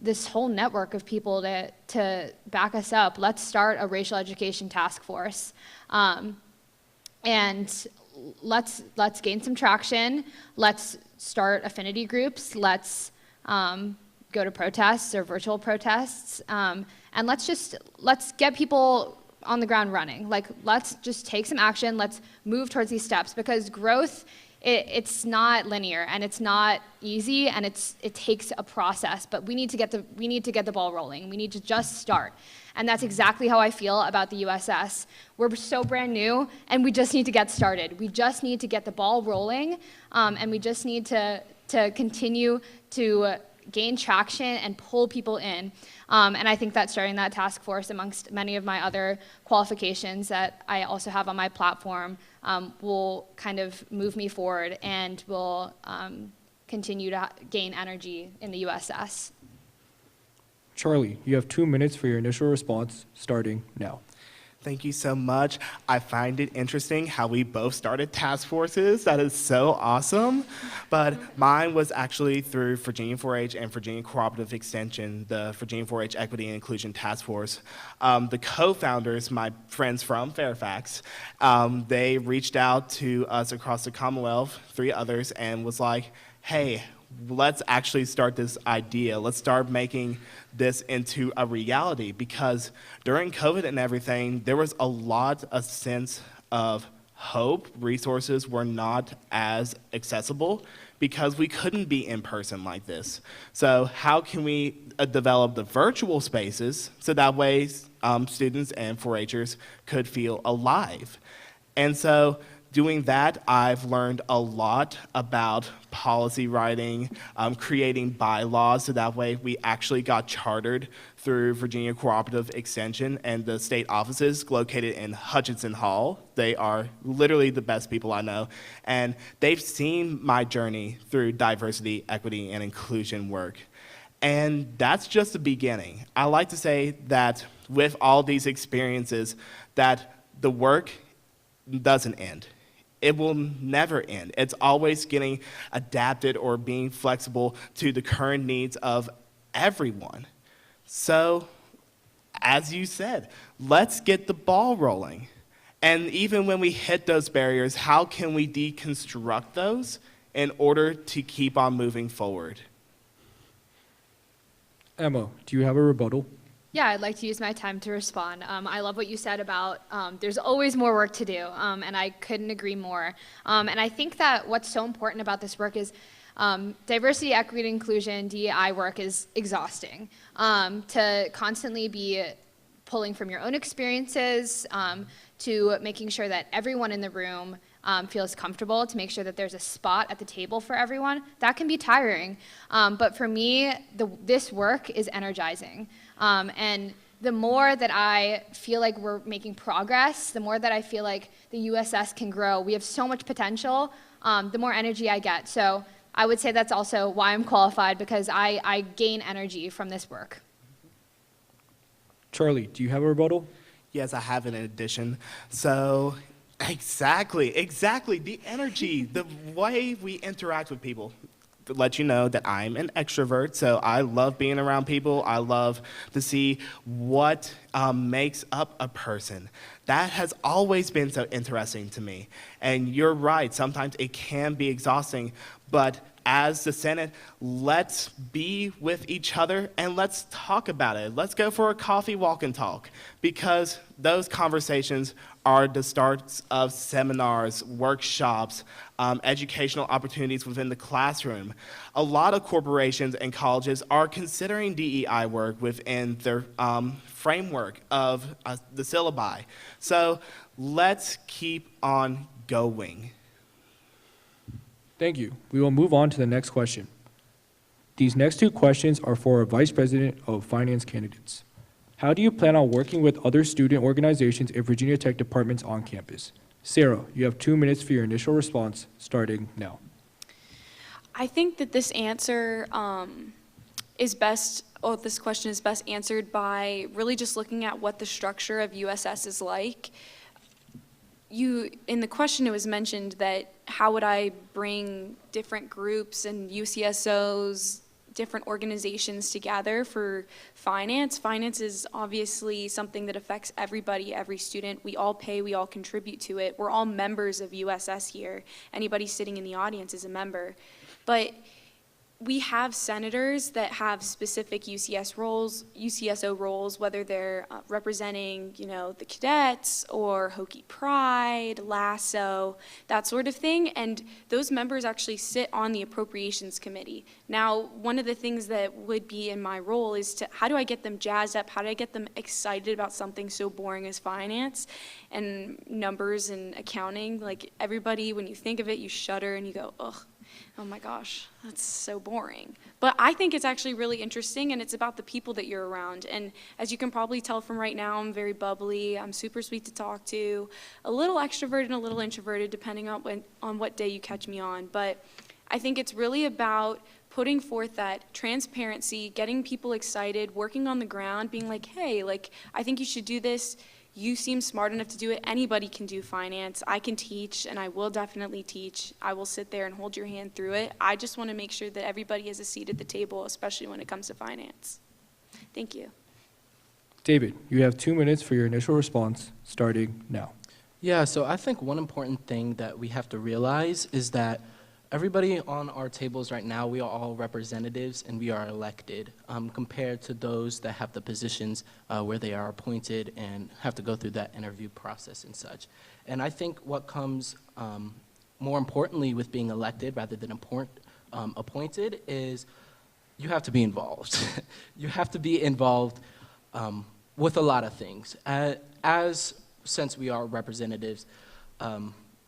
this whole network of people to back us up. Let's start a racial education task force. And let's gain some traction. Let's start affinity groups. Let's go to protests or virtual protests. And let's get people on the ground running. Like, let's just take some action. Let's move towards these steps, because growth, it's not linear and it's not easy, and it takes a process, but we need to get the ball rolling. We need to just start. And that's exactly how I feel about the USS. We're so brand new, and we just need to get started. We just need to get the ball rolling, and we just need to continue to gain traction and pull people in. And I think that starting that task force, amongst many of my other qualifications that I also have on my platform, will kind of move me forward and will continue to gain energy in the USS. Charlie, you have 2 minutes for your initial response, starting now. Thank you so much. I find it interesting how we both started task forces. That is so awesome. But mine was actually through Virginia 4-H and Virginia Cooperative Extension, the Virginia 4-H Equity and Inclusion Task Force. The co-founders, my friends from Fairfax, they reached out to us across the Commonwealth, 3 others, and was like, hey, let's actually start this idea. Let's start making this into a reality, because during COVID and everything, there was a sense of hope. Resources were not as accessible because we couldn't be in person like this. So how can we develop the virtual spaces so that way students and 4-Hers could feel alive? And so doing that, I've learned a lot about policy writing, creating bylaws, so that way we actually got chartered through Virginia Cooperative Extension and the state offices located in Hutchinson Hall. They are literally the best people I know, and they've seen my journey through diversity, equity, and inclusion work. And that's just the beginning. I like to say that with all these experiences, that the work doesn't end. It will never end. It's always getting adapted or being flexible to the current needs of everyone. So, as you said, let's get the ball rolling. And even when we hit those barriers, how can we deconstruct those in order to keep on moving forward? Emma, do you have a rebuttal? Yeah, I'd like to use my time to respond. I love what you said about there's always more work to do, and I couldn't agree more. And I think that what's so important about this work is diversity, equity, inclusion, DEI work is exhausting. To constantly be pulling from your own experiences, to making sure that everyone in the room feels comfortable, to make sure that there's a spot at the table for everyone, that can be tiring. But for me, this work is energizing. And the more that I feel like we're making progress, the more that I feel like the USS can grow. We have so much potential, the more energy I get. So I would say that's also why I'm qualified, because I gain energy from this work. Charlie, do you have a rebuttal? Yes, I have it in addition. So, exactly, the energy, the way we interact with people. To let you know that I'm an extrovert, so I love being around people. I love to see what makes up a person. That has always been so interesting to me. And you're right, sometimes it can be exhausting, but as the Senate, let's be with each other and let's talk about it. Let's go for a coffee walk and talk, because those conversations are the starts of seminars, workshops, educational opportunities within the classroom. A lot of corporations and colleges are considering DEI work within their framework of the syllabi. So let's keep on going. Thank you. We will move on to the next question. These next two questions are for our Vice President of Finance candidates. How do you plan on working with other student organizations in Virginia Tech departments on campus? Sarah, you have 2 minutes for your initial response, starting now. I think that this answer this question is best answered by really just looking at what the structure of USS is like. In the question, it was mentioned that how would I bring different groups and UCSOs, different organizations together for finance. Finance is obviously something that affects everybody, every student. We all pay, we all contribute to it. We're all members of USS here. Anybody sitting in the audience is a member. But we have senators that have specific UCSO roles, whether they're representing, the cadets or Hokie Pride, LASSO, that sort of thing. And those members actually sit on the Appropriations Committee. Now, one of the things that would be in my role is how do I get them jazzed up? How do I get them excited about something so boring as finance and numbers and accounting? Like everybody, when you think of it, you shudder and you go, ugh. Oh my gosh, that's so boring. But I think it's actually really interesting, and it's about the people that you're around. And as you can probably tell from right now, I'm very bubbly, I'm super sweet to talk to, a little extroverted and a little introverted, depending on what day you catch me on. But I think it's really about putting forth that transparency, getting people excited, working on the ground, being like, hey, I think you should do this. You seem smart enough to do it. Anybody can do finance. I can teach, and I will definitely teach. I will sit there and hold your hand through it. I just want to make sure that everybody has a seat at the table, especially when it comes to finance. Thank you. David, you have 2 minutes for your initial response, starting now. Yeah, so I think one important thing that we have to realize is that everybody on our tables right now, we are all representatives and we are elected compared to those that have the positions where they are appointed and have to go through that interview process and such. And I think what comes more importantly with being elected rather than appointed is you have to be involved. You have to be involved with a lot of things. Since we are representatives,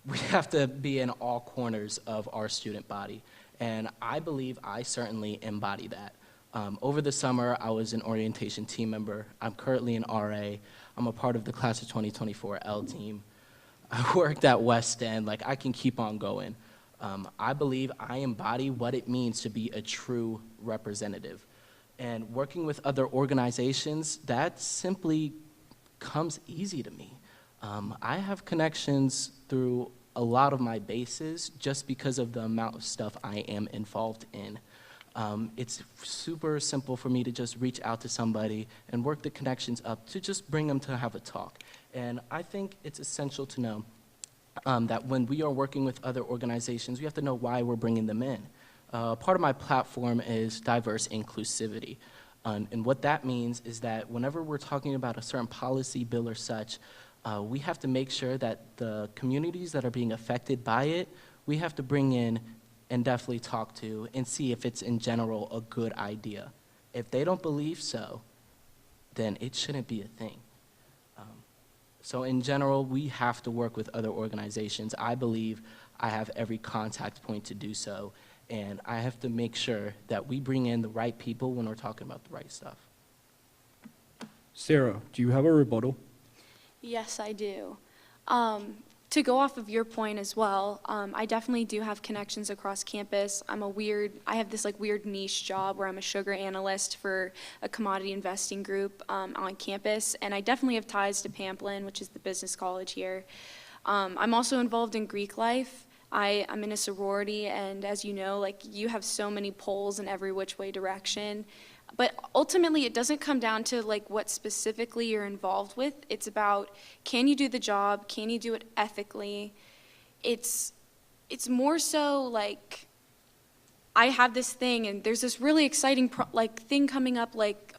we have to be in all corners of our student body, and I believe I certainly embody that. Over the summer, I was an orientation team member. I'm currently an RA. I'm a part of the class of 2024 L team. I worked at West End. I can keep on going. I believe I embody what it means to be a true representative. And working with other organizations, that simply comes easy to me. I have connections through a lot of my bases just because of the amount of stuff I am involved in. It's super simple for me to just reach out to somebody and work the connections up to just bring them to have a talk. And I think it's essential to know that when we are working with other organizations, we have to know why we're bringing them in. Part of my platform is diverse inclusivity. And what that means is that whenever we're talking about a certain policy, bill, or such, we have to make sure that the communities that are being affected by it, we have to bring in and definitely talk to and see if it's in general a good idea. If they don't believe so, then it shouldn't be a thing. So in general, we have to work with other organizations. I believe I have every contact point to do so, and I have to make sure that we bring in the right people when we're talking about the right stuff. Sarah, do you have a rebuttal? Yes, I do. To go off of your point as well, I definitely do have connections across campus. I have this weird niche job where I'm a sugar analyst for a commodity investing group on campus, and I definitely have ties to Pamplin, which is the business college here. I'm also involved in Greek life. I'm in a sorority, and as you know, you have so many poles in every which way direction. But ultimately, it doesn't come down to what specifically you're involved with. It's about, can you do the job? Can you do it ethically? It's more so I have this thing, and there's this really exciting thing coming up,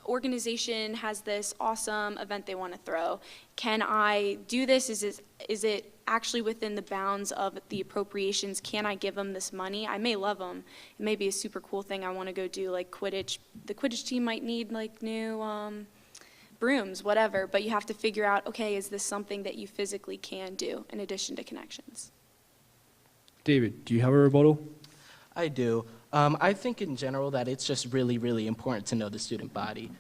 organization has this awesome event they want to throw. Can I do this? Is it actually within the bounds of the appropriations? Can I give them this money? I may love them. It may be a super cool thing I want to go do, like Quidditch. The Quidditch team might need like new brooms, whatever, but you have to figure out, okay, is this something that you physically can do in addition to connections? David, do you have a rebuttal? I do. I think in general that it's just really, really important to know the student body.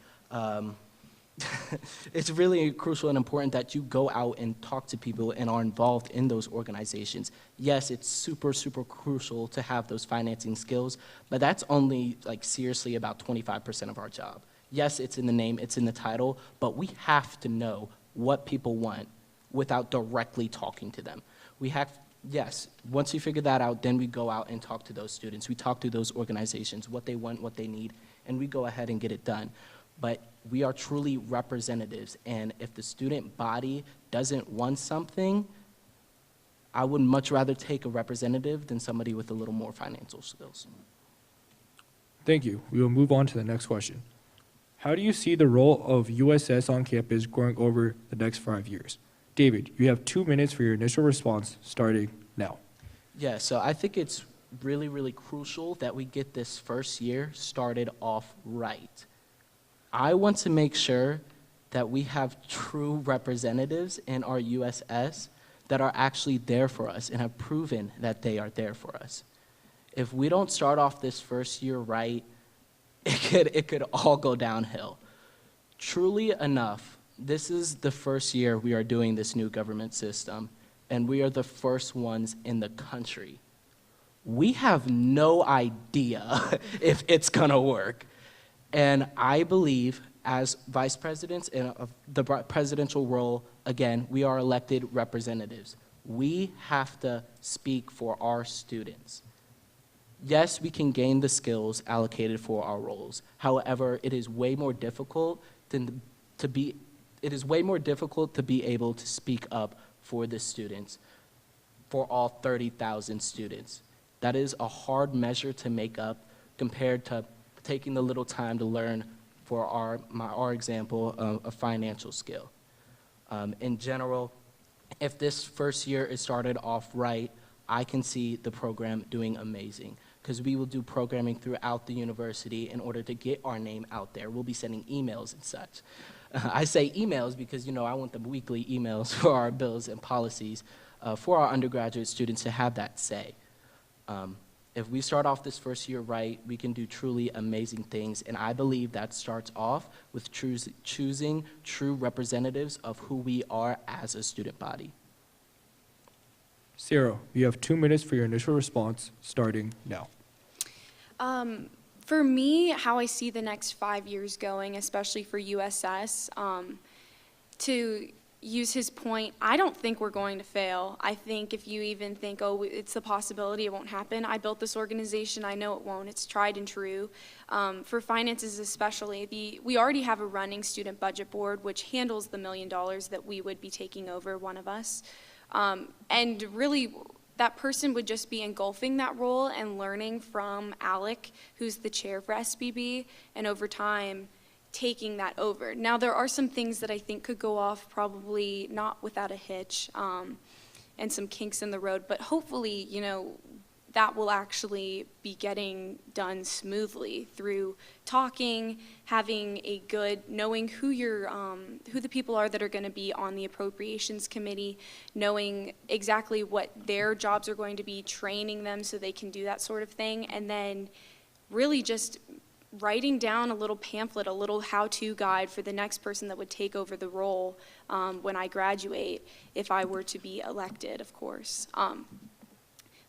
It's really crucial and important that you go out and talk to people and are involved in those organizations. Yes, it's super, super crucial to have those financing skills, but that's only like seriously about 25% of our job. Yes, it's in the name, it's in the title, but we have to know what people want without directly talking to them. Yes, once we figure that out, then we go out and talk to those students. We talk to those organizations, what they want, what they need, and we go ahead and get it done. But we are truly representatives, and if the student body doesn't want something, I would much rather take a representative than somebody with a little more financial skills. Thank you. We will move on to the next question. How do you see the role of USS on campus growing over the next 5 years? David, you have 2 minutes for your initial response, starting now. Yeah, so I think it's really, really crucial that we get this first year started off right. I want to make sure that we have true representatives in our USS that are actually there for us and have proven that they are there for us. If we don't start off this first year right, it could all go downhill. Truly enough, this is the first year we are doing this new government system, and we are the first ones in the country. We have no idea if it's gonna work. And I believe as vice presidents in the presidential role, again, we are elected representatives. We have to speak for our students. Yes, we can gain the skills allocated for our roles. However, it is way more difficult to be able to speak up for the students, for all 30,000 students. That is a hard measure to make up compared to taking the little time to learn for our example, a financial skill. In general, if this first year is started off right, I can see the program doing amazing, because we will do programming throughout the university in order to get our name out there. We'll be sending emails and such. I say emails because, I want the weekly emails for our bills and policies for our undergraduate students to have that say. If we start off this first year right, we can do truly amazing things, and I believe that starts off with choosing true representatives of who we are as a student body. Sarah, you have 2 minutes for your initial response, starting now. For me, how I see the next 5 years going, especially for USS, to use his point, I don't think we're going to fail. I think if you even think, oh, it's a possibility, it won't happen. I built this organization, I know it won't. It's tried and true. For finances especially, we already have a running student budget board which handles the $1 million that we would be taking over, one of us. And really, that person would just be engulfing that role and learning from Alec, who's the chair for SBB, and over time, taking that over. Now, there are some things that I think could go off probably not without a hitch and some kinks in the road, but hopefully, that will actually be getting done smoothly through talking, having a good, knowing who the people are that are going to be on the appropriations committee, knowing exactly what their jobs are going to be, training them so they can do that sort of thing, and then really just writing down a little pamphlet, a little how-to guide for the next person that would take over the role when I graduate, if I were to be elected, of course.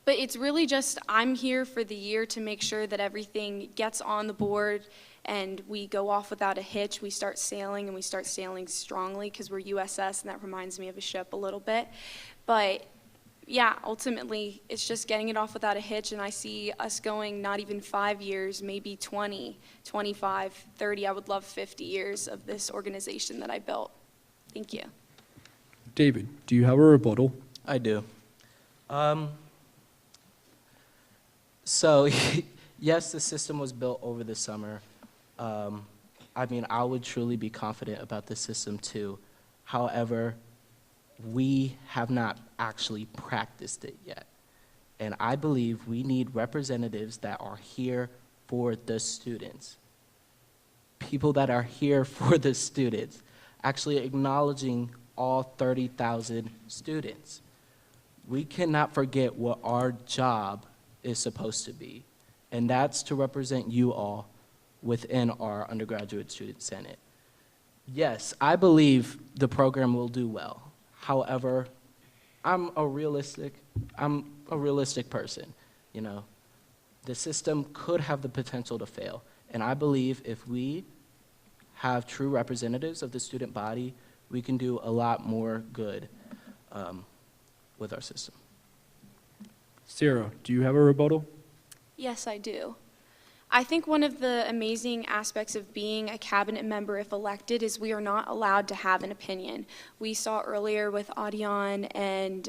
But it's really just, I'm here for the year to make sure that everything gets on the board and we go off without a hitch. We start sailing, and we start sailing strongly because we're USS, and that reminds me of a ship a little bit. But yeah, ultimately, it's just getting it off without a hitch, and I see us going not even 5 years, maybe 20, 25, 30. I would love 50 years of this organization that I built. Thank you. David, do you have a rebuttal? I do. So, yes, the system was built over the summer. I mean, I would truly be confident about the system too. However, we have not actually practiced it yet. And I believe we need representatives that are here for the students. People that are here for the students, actually acknowledging all 30,000 students. We cannot forget what our job is supposed to be, and that's to represent you all within our Undergraduate Student Senate. Yes, I believe the program will do well. However, I'm a realistic person, you know. The system could have the potential to fail, and I believe if we have true representatives of the student body, we can do a lot more good with our system. Sarah, do you have a rebuttal? Yes, I do. I think one of the amazing aspects of being a cabinet member, if elected, is we are not allowed to have an opinion. We saw earlier with Audion and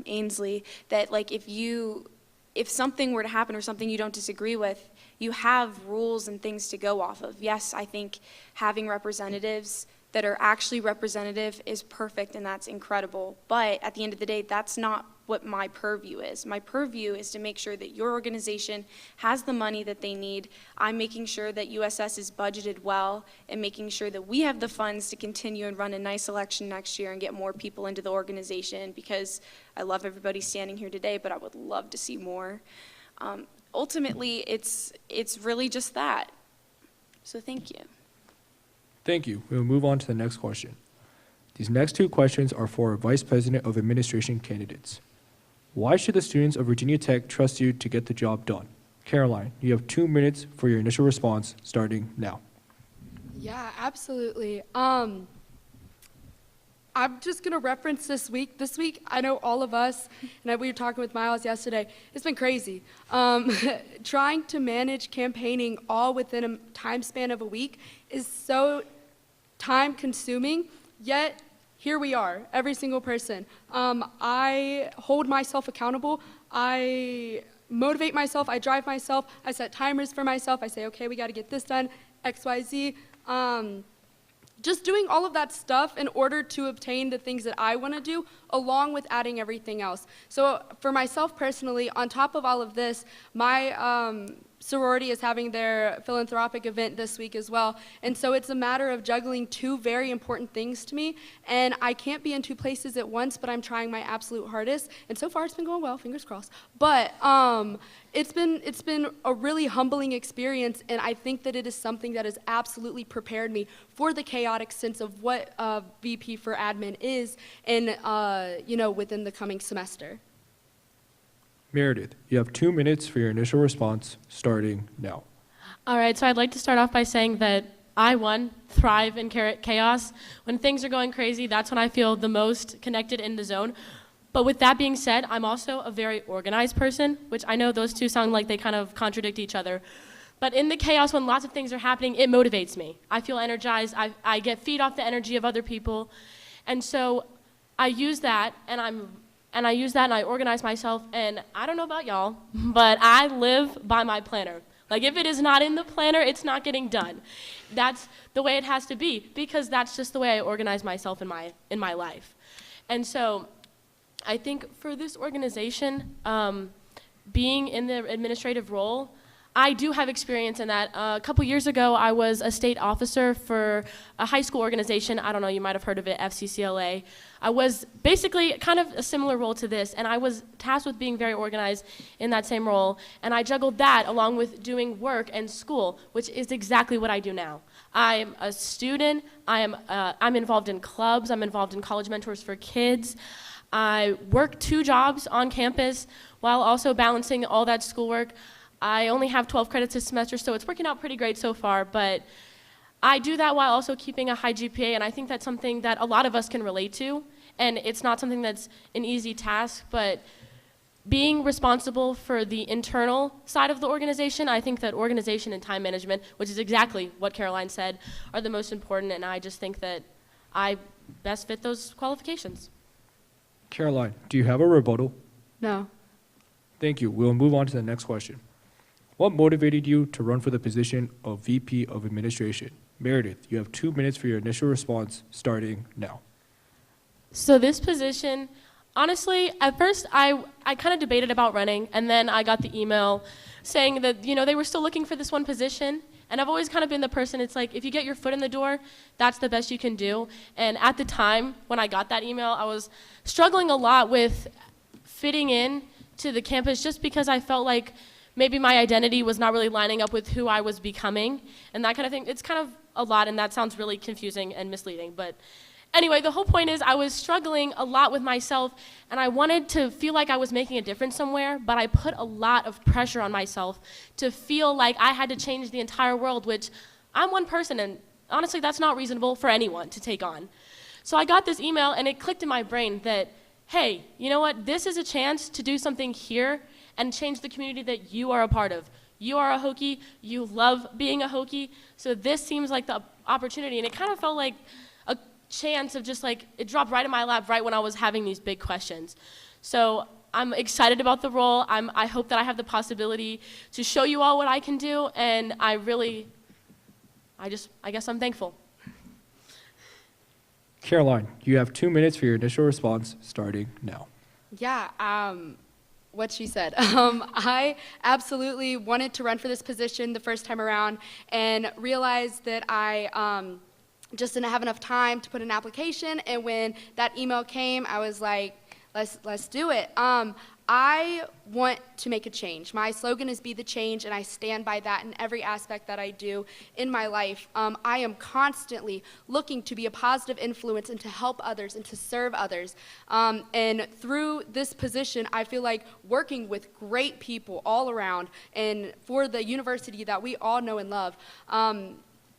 Ainsley that, like, if something were to happen or something you don't disagree with, you have rules and things to go off of. Yes, I think having representatives that are actually representative is perfect, and that's incredible. But at the end of the day, that's not what my purview is. My purview is to make sure that your organization has the money that they need. I'm making sure that USS is budgeted well and making sure that we have the funds to continue and run a nice election next year and get more people into the organization, because I love everybody standing here today, but I would love to see more. Ultimately, it's really just that. So thank you. Thank you. We will move on to the next question. These next two questions are for Vice President of Administration candidates. Why should the students of Virginia Tech trust you to get the job done? Caroline, you have 2 minutes for your initial response, starting now. Yeah, absolutely. I'm just going to reference this week. This week, I know all of us, and we were talking with Miles yesterday, it's been crazy. Trying to manage campaigning all within a time span of a week is so time-consuming, yet here we are, every single person. I hold myself accountable. I motivate myself. I drive myself. I set timers for myself. I say, okay, we got to get this done, X, Y, Z. Just doing all of that stuff in order to obtain the things that I want to do, along with adding everything else. So for myself personally, on top of all of this, my sorority is having their philanthropic event this week as well. And so it's a matter of juggling two very important things to me. And I can't be in two places at once, but I'm trying my absolute hardest. And so far it's been going well, fingers crossed. But it's been a really humbling experience, and I think that it is something that has absolutely prepared me for the chaotic sense of what VP for admin is, and within the coming semester. Meredith, you have 2 minutes for your initial response, starting now. All right, so I'd like to start off by saying that I, thrive in chaos. When things are going crazy, that's when I feel the most connected in the zone. But with that being said, I'm also a very organized person, which I know those two sound like they kind of contradict each other. But in the chaos, when lots of things are happening, it motivates me. I feel energized. I feed off the energy of other people. And so I use that, and I organize myself, and I don't know about y'all, but I live by my planner. Like, if it is not in the planner, it's not getting done. That's the way it has to be, because that's just the way I organize myself in my life. And so I think for this organization, being in the administrative role, I do have experience in that. A couple years ago, I was a state officer for a high school organization. I don't know, you might have heard of it, FCCLA. I was basically kind of a similar role to this, and I was tasked with being very organized in that same role. And I juggled that along with doing work and school, which is exactly what I do now. I'm a student. I'm involved in clubs. I'm involved in College Mentors for Kids. I work 2 jobs on campus while also balancing all that schoolwork. I only have 12 credits this semester, so it's working out pretty great so far, but I do that while also keeping a high GPA, and I think that's something that a lot of us can relate to, and it's not something that's an easy task, but being responsible for the internal side of the organization, I think that organization and time management, which is exactly what Caroline said, are the most important, and I just think that I best fit those qualifications. Caroline, do you have a rebuttal? No. Thank you. We'll move on to the next question. What motivated you to run for the position of VP of Administration? Meredith, you have 2 minutes for your initial response, starting now. So this position, honestly, at first I kind of debated about running, and then I got the email saying that, they were still looking for this one position. And I've always kind of been the person, it's like, if you get your foot in the door, that's the best you can do. And at the time, when I got that email, I was struggling a lot with fitting in to the campus just because I felt like maybe my identity was not really lining up with who I was becoming and that kind of thing. It's kind of a lot, and that sounds really confusing and misleading. But anyway, the whole point is I was struggling a lot with myself, and I wanted to feel like I was making a difference somewhere, but I put a lot of pressure on myself to feel like I had to change the entire world, which I'm one person, and honestly, that's not reasonable for anyone to take on. So I got this email, and it clicked in my brain that, hey, you know what? This is a chance to do something here and change the community that you are a part of. You are a Hokie. You love being a Hokie. So this seems like the opportunity, and it kind of felt like a chance of just like, it dropped right in my lap right when I was having these big questions. So I'm excited about the role. I hope that I have the possibility to show you all what I can do, and I guess I'm thankful. Caroline, you have 2 minutes for your initial response, starting now. Yeah, what she said. I absolutely wanted to run for this position the first time around and realized that I just didn't have enough time to put an application, and when that email came, I was like, let's do it. I want to make a change. My slogan is "Be the Change," and I stand by that in every aspect that I do in my life. I am constantly looking to be a positive influence and to help others and to serve others. And through this position, I feel like working with great people all around and for the university that we all know and love,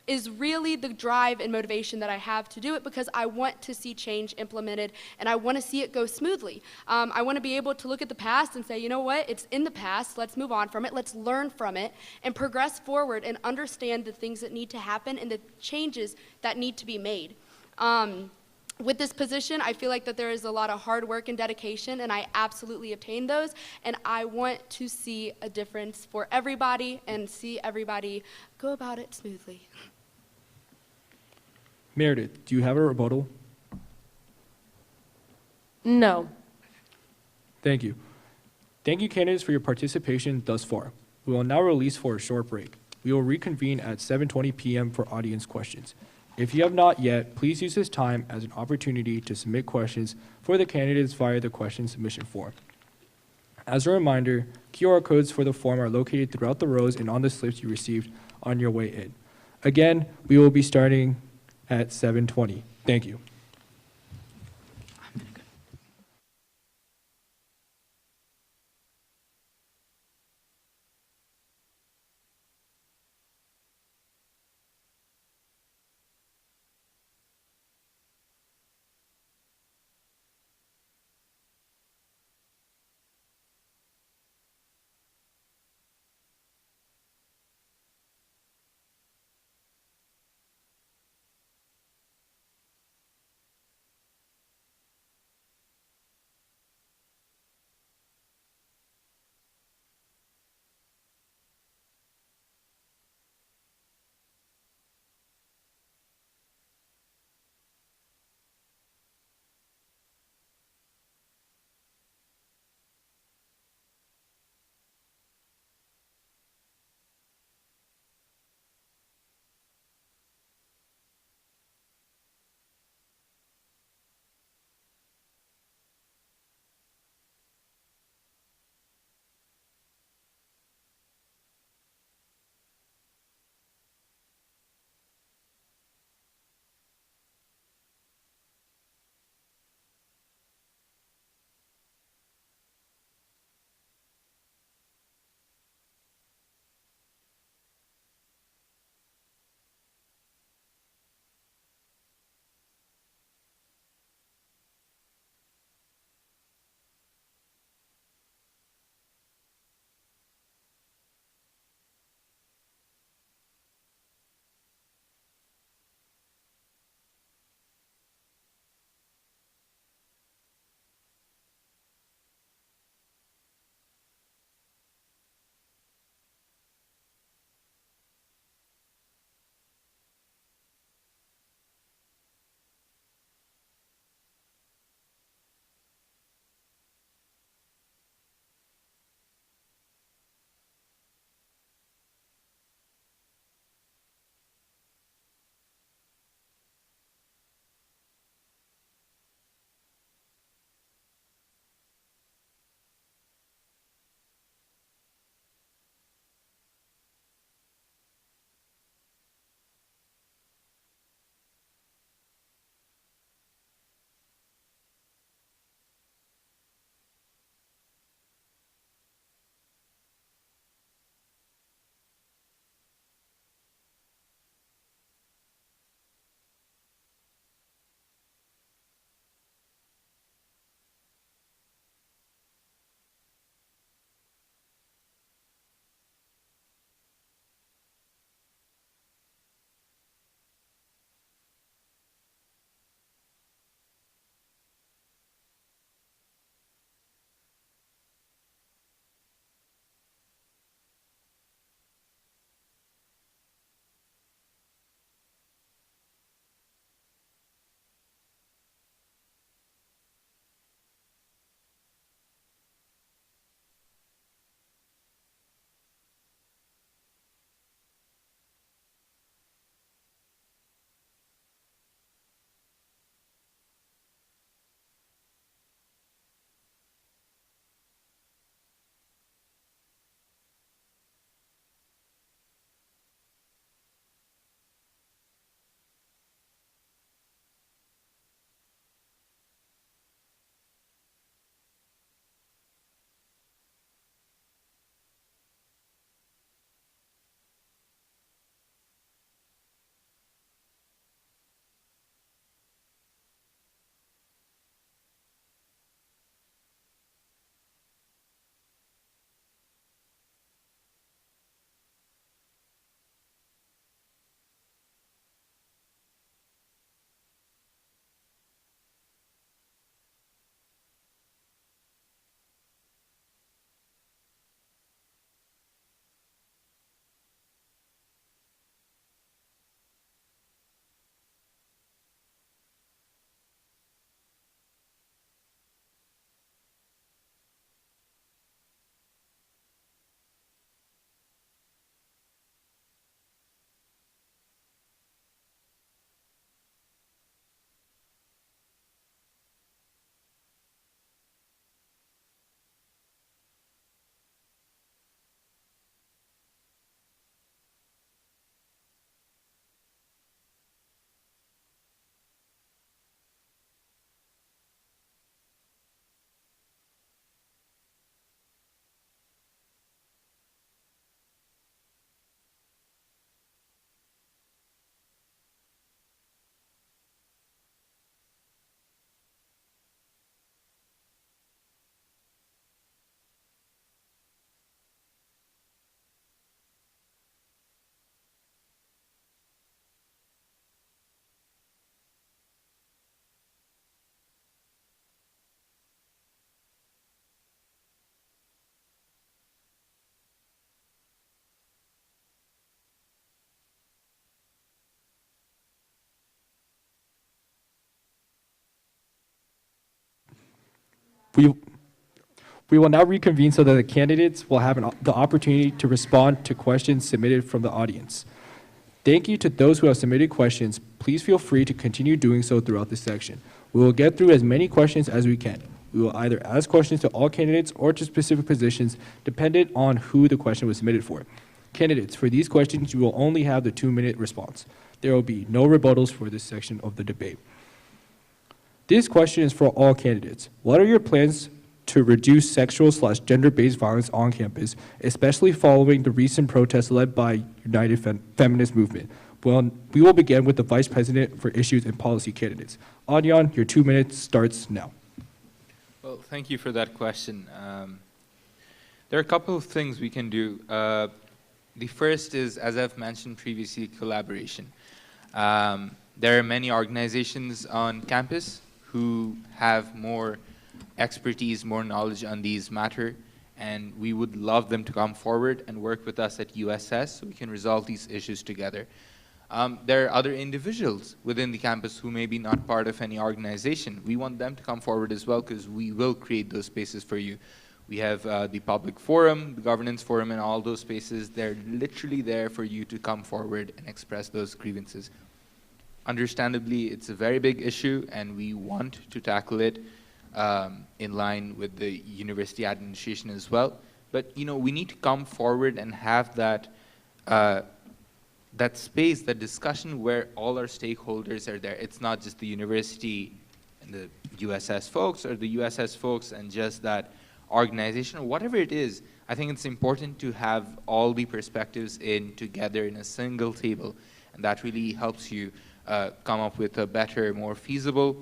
is really the drive and motivation that I have to do it, because I want to see change implemented and I want to see it go smoothly. I want to be able to look at the past and say, you know what, it's in the past, let's move on from it, let's learn from it and progress forward and understand the things that need to happen and the changes that need to be made. With this position, I feel like that there is a lot of hard work and dedication, and I absolutely obtained those, and I want to see a difference for everybody and see everybody go about it smoothly. Meredith, do you have a rebuttal? No. Thank you. Thank you, candidates, for your participation thus far. We will now release for a short break. We will reconvene at 7:20 p.m. for audience questions. If you have not yet, please use this time as an opportunity to submit questions for the candidates via the question submission form. As a reminder, QR codes for the form are located throughout the rows and on the slips you received on your way in. Again, we will be starting at 7:20. Thank you. We, we will now reconvene so that the candidates will have the opportunity to respond to questions submitted from the audience. Thank you to those who have submitted questions. Please feel free to continue doing so throughout this section. We will get through as many questions as we can. We will either ask questions to all candidates or to specific positions, dependent on who the question was submitted for. Candidates, for these questions, you will only have the 2-minute response. There will be no rebuttals for this section of the debate. This question is for all candidates. What are your plans to reduce sexual/gender-based violence on campus, especially following the recent protests led by United Feminist Movement? Well, we will begin with the Vice President for Issues and Policy candidates. Adyan, your 2 minutes starts now. Well, thank you for that question. There are a couple of things we can do. The first is, as I've mentioned previously, collaboration. There are many organizations on campus who have more expertise, more knowledge on these matters, and we would love them to come forward and work with us at USS so we can resolve these issues together. There are other individuals within the campus who may be not part of any organization. We want them to come forward as well because we will create those spaces for you. We have the public forum, the governance forum, and all those spaces. They're literally there for you to come forward and express those grievances. Understandably, it's a very big issue, and we want to tackle it in line with the university administration as well. But we need to come forward and have that that space, that discussion where all our stakeholders are there. It's not just the university and the USS folks or the USS folks and just that organization or whatever it is. I think it's important to have all the perspectives together in a single table, and that really helps you come up with a better, more feasible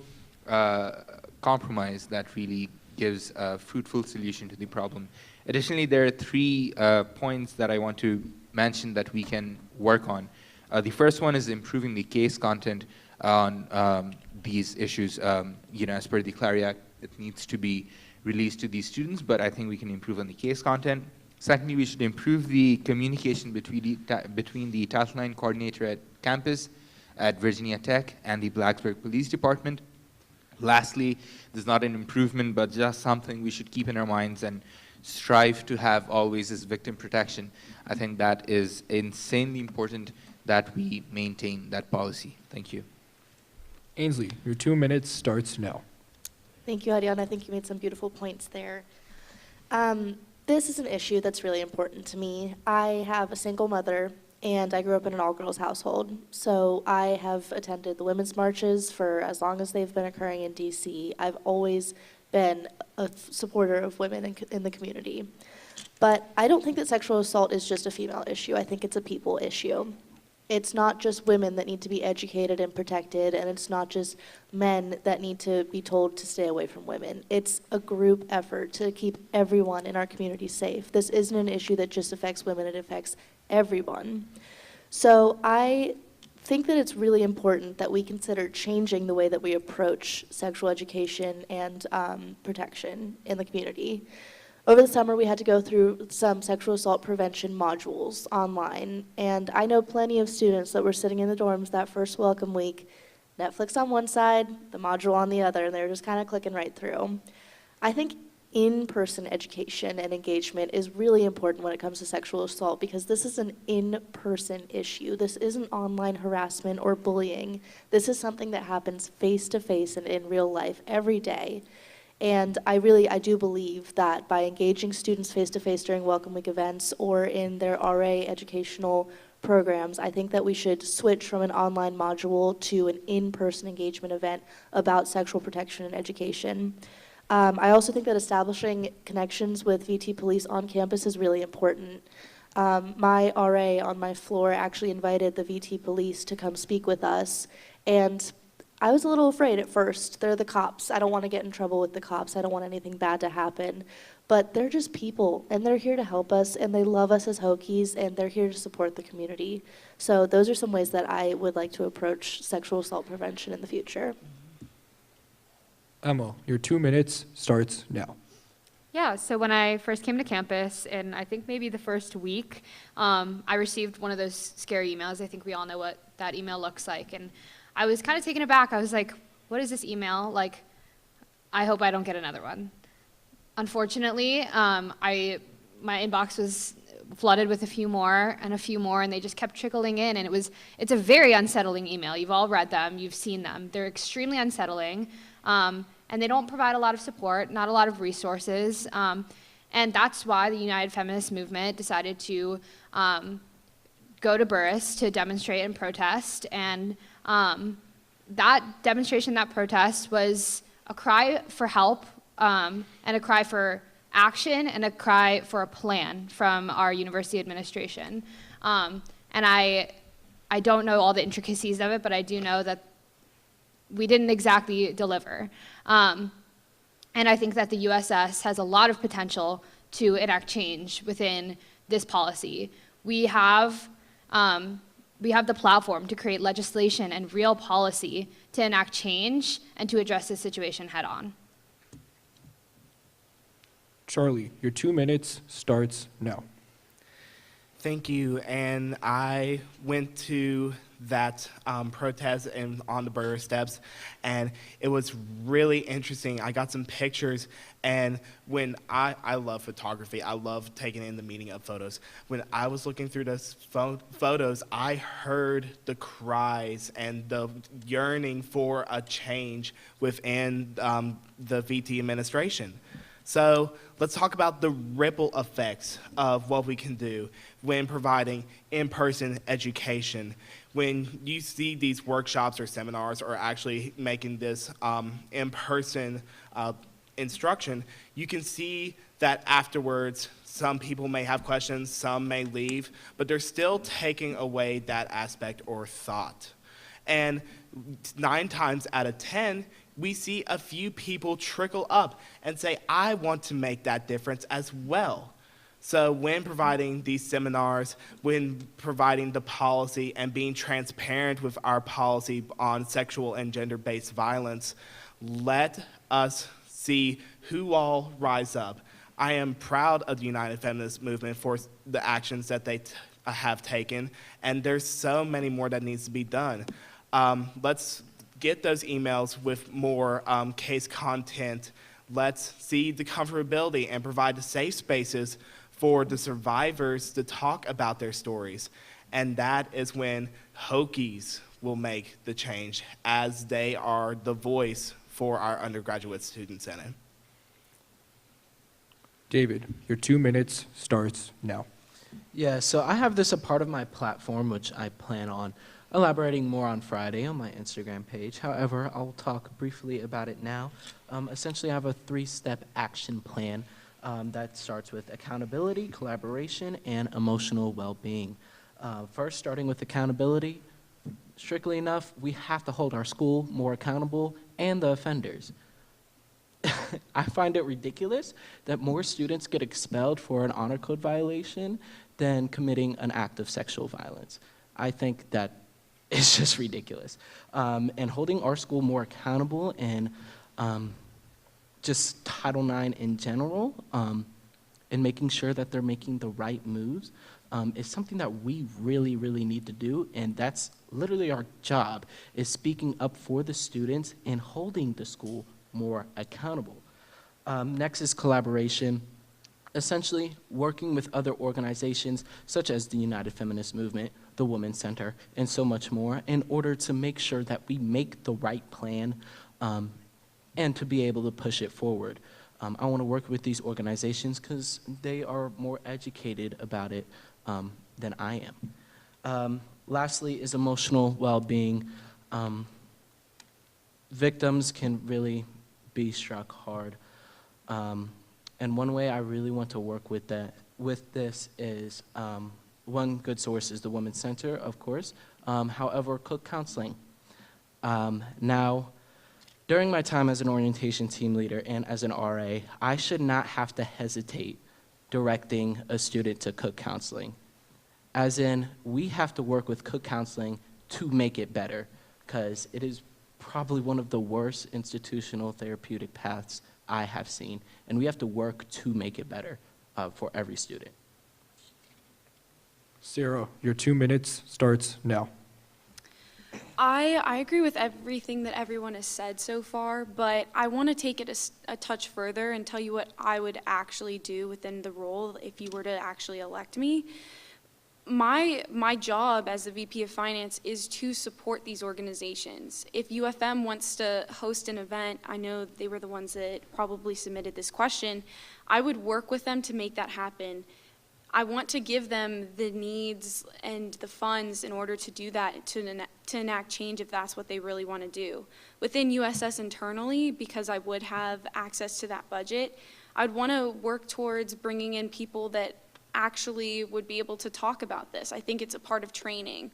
compromise that really gives a fruitful solution to the problem. Additionally, there are 3 points that I want to mention that we can work on. The first one is improving the case content on these issues. As per the Clary Act, it needs to be released to these students, but I think we can improve on the case content. Secondly, we should improve the communication between the Title IX coordinator at campus, at Virginia Tech, and the Blacksburg Police Department. Lastly, this is not an improvement, but just something we should keep in our minds and strive to have always is victim protection. I think that is insanely important that we maintain that policy. Thank you. Ainsley, your 2 minutes starts now. Thank you, Adyan. I think you made some beautiful points there. This is an issue that's really important to me. I have a single mother, and I grew up in an all-girls household. So I have attended the women's marches for as long as they've been occurring in DC. I've always been a supporter of women in the community. But I don't think that sexual assault is just a female issue. I think it's a people issue. It's not just women that need to be educated and protected, and it's not just men that need to be told to stay away from women. It's a group effort to keep everyone in our community safe. This isn't an issue that just affects women, it affects everyone. So I think that it's really important that we consider changing the way that we approach sexual education and protection in the community. Over the summer, we had to go through some sexual assault prevention modules online, and I know plenty of students that were sitting in the dorms that first welcome week, Netflix on one side, the module on the other, and they were just kind of clicking right through. I think in-person education and engagement is really important when it comes to sexual assault because this is an in-person issue. This isn't online harassment or bullying. This is something that happens face-to-face and in real life every day. And I do believe that by engaging students face-to-face during Welcome Week events or in their RA educational programs, I think that we should switch from an online module to an in-person engagement event about sexual protection and education. I also think that establishing connections with VT police on campus is really important. My RA on my floor actually invited the VT police to come speak with us, and I was a little afraid at first. They're the cops. I don't want to get in trouble with the cops. I don't want anything bad to happen. But they're just people, and they're here to help us, and they love us as Hokies, and they're here to support the community. So those are some ways that I would like to approach sexual assault prevention in the future. Emma, your 2 minutes starts now. Yeah, so when I first came to campus, and I think maybe the first week, I received one of those scary emails. I think we all know what that email looks like. And I was kind of taken aback. I was like, what is this email? Like, I hope I don't get another one. unfortunately, my inbox was flooded with a few more, and they just kept trickling in, and it's a very unsettling email. You've all read them, you've seen them. They're extremely unsettling, and they don't provide a lot of support, not a lot of resources, and that's why the United Feminist Movement decided to go to Burris to demonstrate and protest, and that demonstration, that protest was a cry for help, and a cry for action, and a cry for a plan from our university administration. And I don't know all the intricacies of it, but I do know that we didn't exactly deliver. And I think that the USS has a lot of potential to enact change within this policy. We have the platform to create legislation and real policy to enact change and to address this situation head on. Charlie, your 2 minutes starts now. Thank you. And I went to that protest and on the Burris steps, and it was really interesting. I got some pictures, and when I love photography, I love taking in the meaning of photos. When I was looking through those photos, I heard the cries and the yearning for a change within the VT administration. So let's talk about the ripple effects of what we can do when providing in-person education. When you see these workshops or seminars or actually making this in-person instruction, you can see that afterwards some people may have questions, some may leave, but they're still taking away that aspect or thought. And 9 times out of 10, we see a few people trickle up and say, I want to make that difference as well. So when providing these seminars, when providing the policy and being transparent with our policy on sexual and gender-based violence, let us see who all rise up. I am proud of the United Feminist Movement for the actions that they have taken, and there's so many more that needs to be done. Let's get those emails with more case content. Let's see the comfortability and provide the safe spaces for the survivors to talk about their stories. And that is when Hokies will make the change, as they are the voice for our Undergraduate Student Senate. David, your 2 minutes starts now. Yeah, so I have this a part of my platform, which I plan on elaborating more on Friday on my Instagram page. However, I'll talk briefly about it now. Essentially, I have a 3-step action plan that starts with accountability, collaboration, and emotional well-being. First, starting with accountability, strictly enough, we have to hold our school more accountable and the offenders. I find it ridiculous that more students get expelled for an honor code violation than committing an act of sexual violence. I think that it's just ridiculous. And holding our school more accountable and just Title IX in general, and making sure that they're making the right moves is something that we really, really need to do. And that's literally our job, is speaking up for the students and holding the school more accountable. Next is collaboration. Essentially, working with other organizations such as the United Feminist Movement, the Women's Center, and so much more in order to make sure that we make the right plan and to be able to push it forward. I want to work with these organizations because they are more educated about it than I am. Lastly is emotional well-being. Victims can really be struck hard. And one way I really want to work with this is, one good source is the Women's Center, of course. However, Cook Counseling. Now, during my time as an orientation team leader and as an RA, I should not have to hesitate directing a student to Cook Counseling. As in, we have to work with Cook Counseling to make it better, because it is probably one of the worst institutional therapeutic paths I have seen, and we have to work to make it better for every student. Sarah, your 2 minutes starts now. I agree with everything that everyone has said so far, but I want to take it a touch further and tell you what I would actually do within the role if you were to actually elect me. My job as the VP of Finance is to support these organizations. If UFM wants to host an event, I know they were the ones that probably submitted this question, I would work with them to make that happen. I want to give them the needs and the funds in order to do that, to enact change if that's what they really want to do. Within USS internally, because I would have access to that budget, I'd want to work towards bringing in people that actually would be able to talk about this. I think it's a part of training.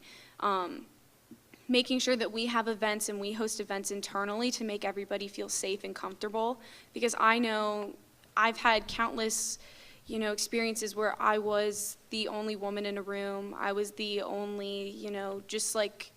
Making sure that we have events and we host events internally to make everybody feel safe and comfortable, because I know I've had countless experiences where I was the only woman in a room. I was the only, just like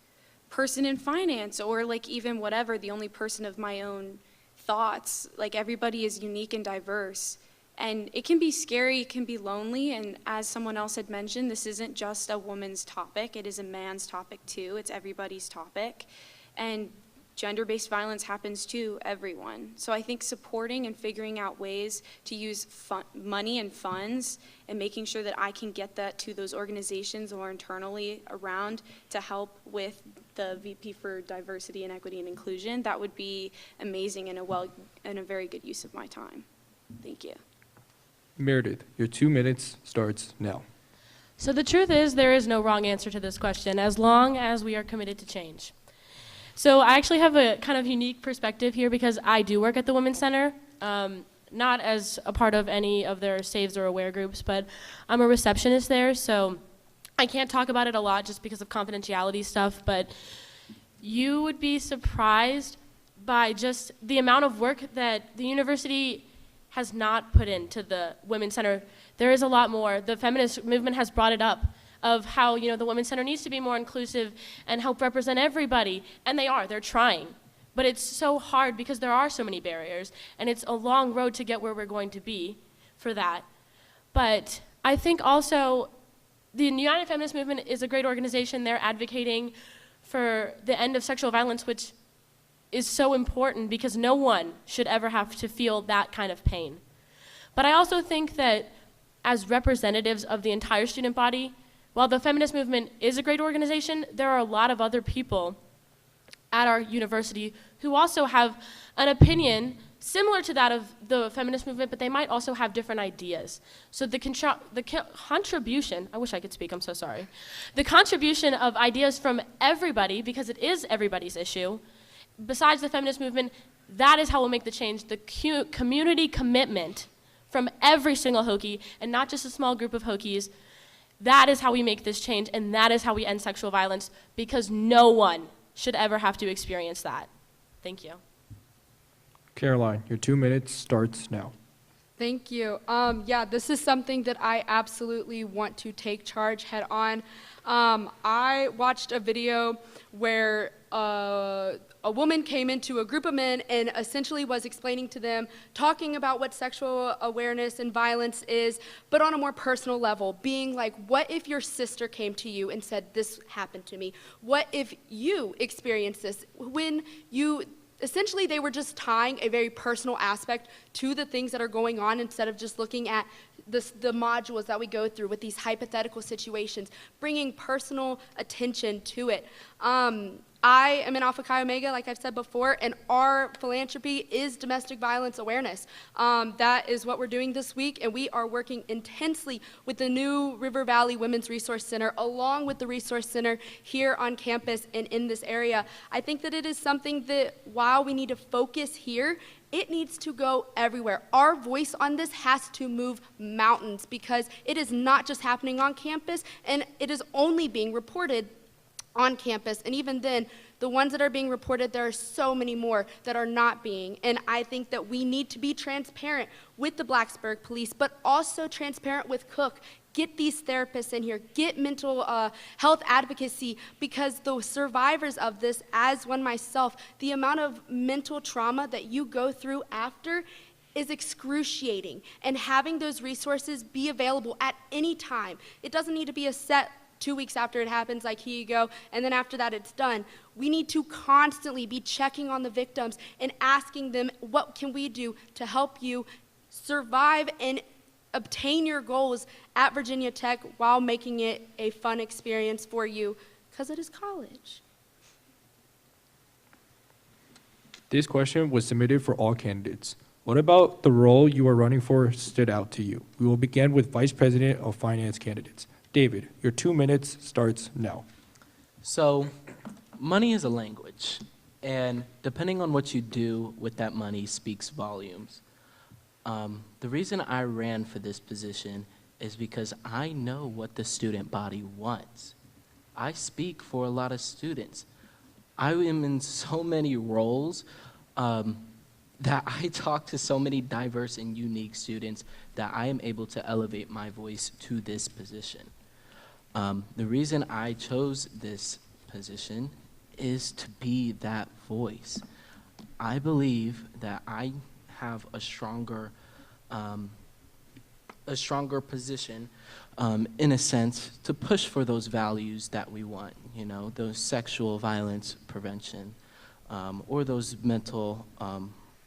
person in finance, or like even whatever, the only person of my own thoughts. Like, everybody is unique and diverse. And it can be scary, it can be lonely, and as someone else had mentioned, this isn't just a woman's topic, it is a man's topic too. It's everybody's topic. And gender-based violence happens to everyone. So I think supporting and figuring out ways to use money and funds and making sure that I can get that to those organizations or internally around to help with the VP for Diversity and Equity and Inclusion, that would be amazing and a very good use of my time. Thank you. Meredith, your 2 minutes starts now. So the truth is, there is no wrong answer to this question, as long as we are committed to change. So I actually have a kind of unique perspective here because I do work at the Women's Center, not as a part of any of their saves or aware groups, but I'm a receptionist there, so I can't talk about it a lot just because of confidentiality stuff, but you would be surprised by just the amount of work that the university has not put into the Women's Center. There is a lot more. The feminist movement has brought it up, of how the Women's Center needs to be more inclusive and help represent everybody, and they're trying. But it's so hard because there are so many barriers, and it's a long road to get where we're going to be for that. But I think also the United Feminist Movement is a great organization. They're advocating for the end of sexual violence, which is so important because no one should ever have to feel that kind of pain. But I also think that as representatives of the entire student body, while the feminist movement is a great organization, there are a lot of other people at our university who also have an opinion similar to that of the feminist movement, but they might also have different ideas. So the contribution, I wish I could speak, I'm so sorry. The contribution of ideas from everybody, because it is everybody's issue, besides the feminist movement, that is how we'll make the change. The community commitment from every single Hokie, and not just a small group of Hokies, that is how we make this change, and that is how we end sexual violence, because no one should ever have to experience that. Thank you. Caroline, your 2 minutes starts now. Thank you. Yeah, this is something that I absolutely want to take charge head on. I watched a video where a woman came into a group of men and essentially was explaining to them, talking about what sexual awareness and violence is, but on a more personal level, being like, what if your sister came to you and said, this happened to me? What if you experienced this? When you, essentially they were just tying a very personal aspect to the things that are going on instead of just looking at the modules that we go through with these hypothetical situations, bringing personal attention to it. I am in Alpha Chi Omega, like I've said before, and our philanthropy is domestic violence awareness. That is what we're doing this week, and we are working intensely with the new River Valley Women's Resource Center, along with the Resource Center here on campus and in this area. I think that it is something that, while we need to focus here, it needs to go everywhere. Our voice on this has to move mountains, because it is not just happening on campus, and it is only being reported on campus, and even then, the ones that are being reported, there are so many more that are not being, and I think that we need to be transparent with the Blacksburg Police, but also transparent with Cook. Get these therapists in here, get mental health advocacy, because the survivors of this, as one myself, the amount of mental trauma that you go through after is excruciating, and having those resources be available at any time. It doesn't need to be a set 2 weeks after it happens, like, here you go, and then after that it's done. We need to constantly be checking on the victims and asking them, what can we do to help you survive and obtain your goals at Virginia Tech while making it a fun experience for you, because it is college. This question was submitted for all candidates. What about the role you are running for stood out to you? We will begin with Vice President of Finance candidates. David, your 2 minutes starts now. So, money is a language, and depending on what you do with that money speaks volumes. The reason I ran for this position is because I know what the student body wants. I speak for a lot of students. I am in so many roles that I talk to so many diverse and unique students that I am able to elevate my voice to this position. The reason I chose this position is to be that voice. I believe that I have a stronger position, in a sense, to push for those values that we want, you know, those sexual violence prevention, or those mental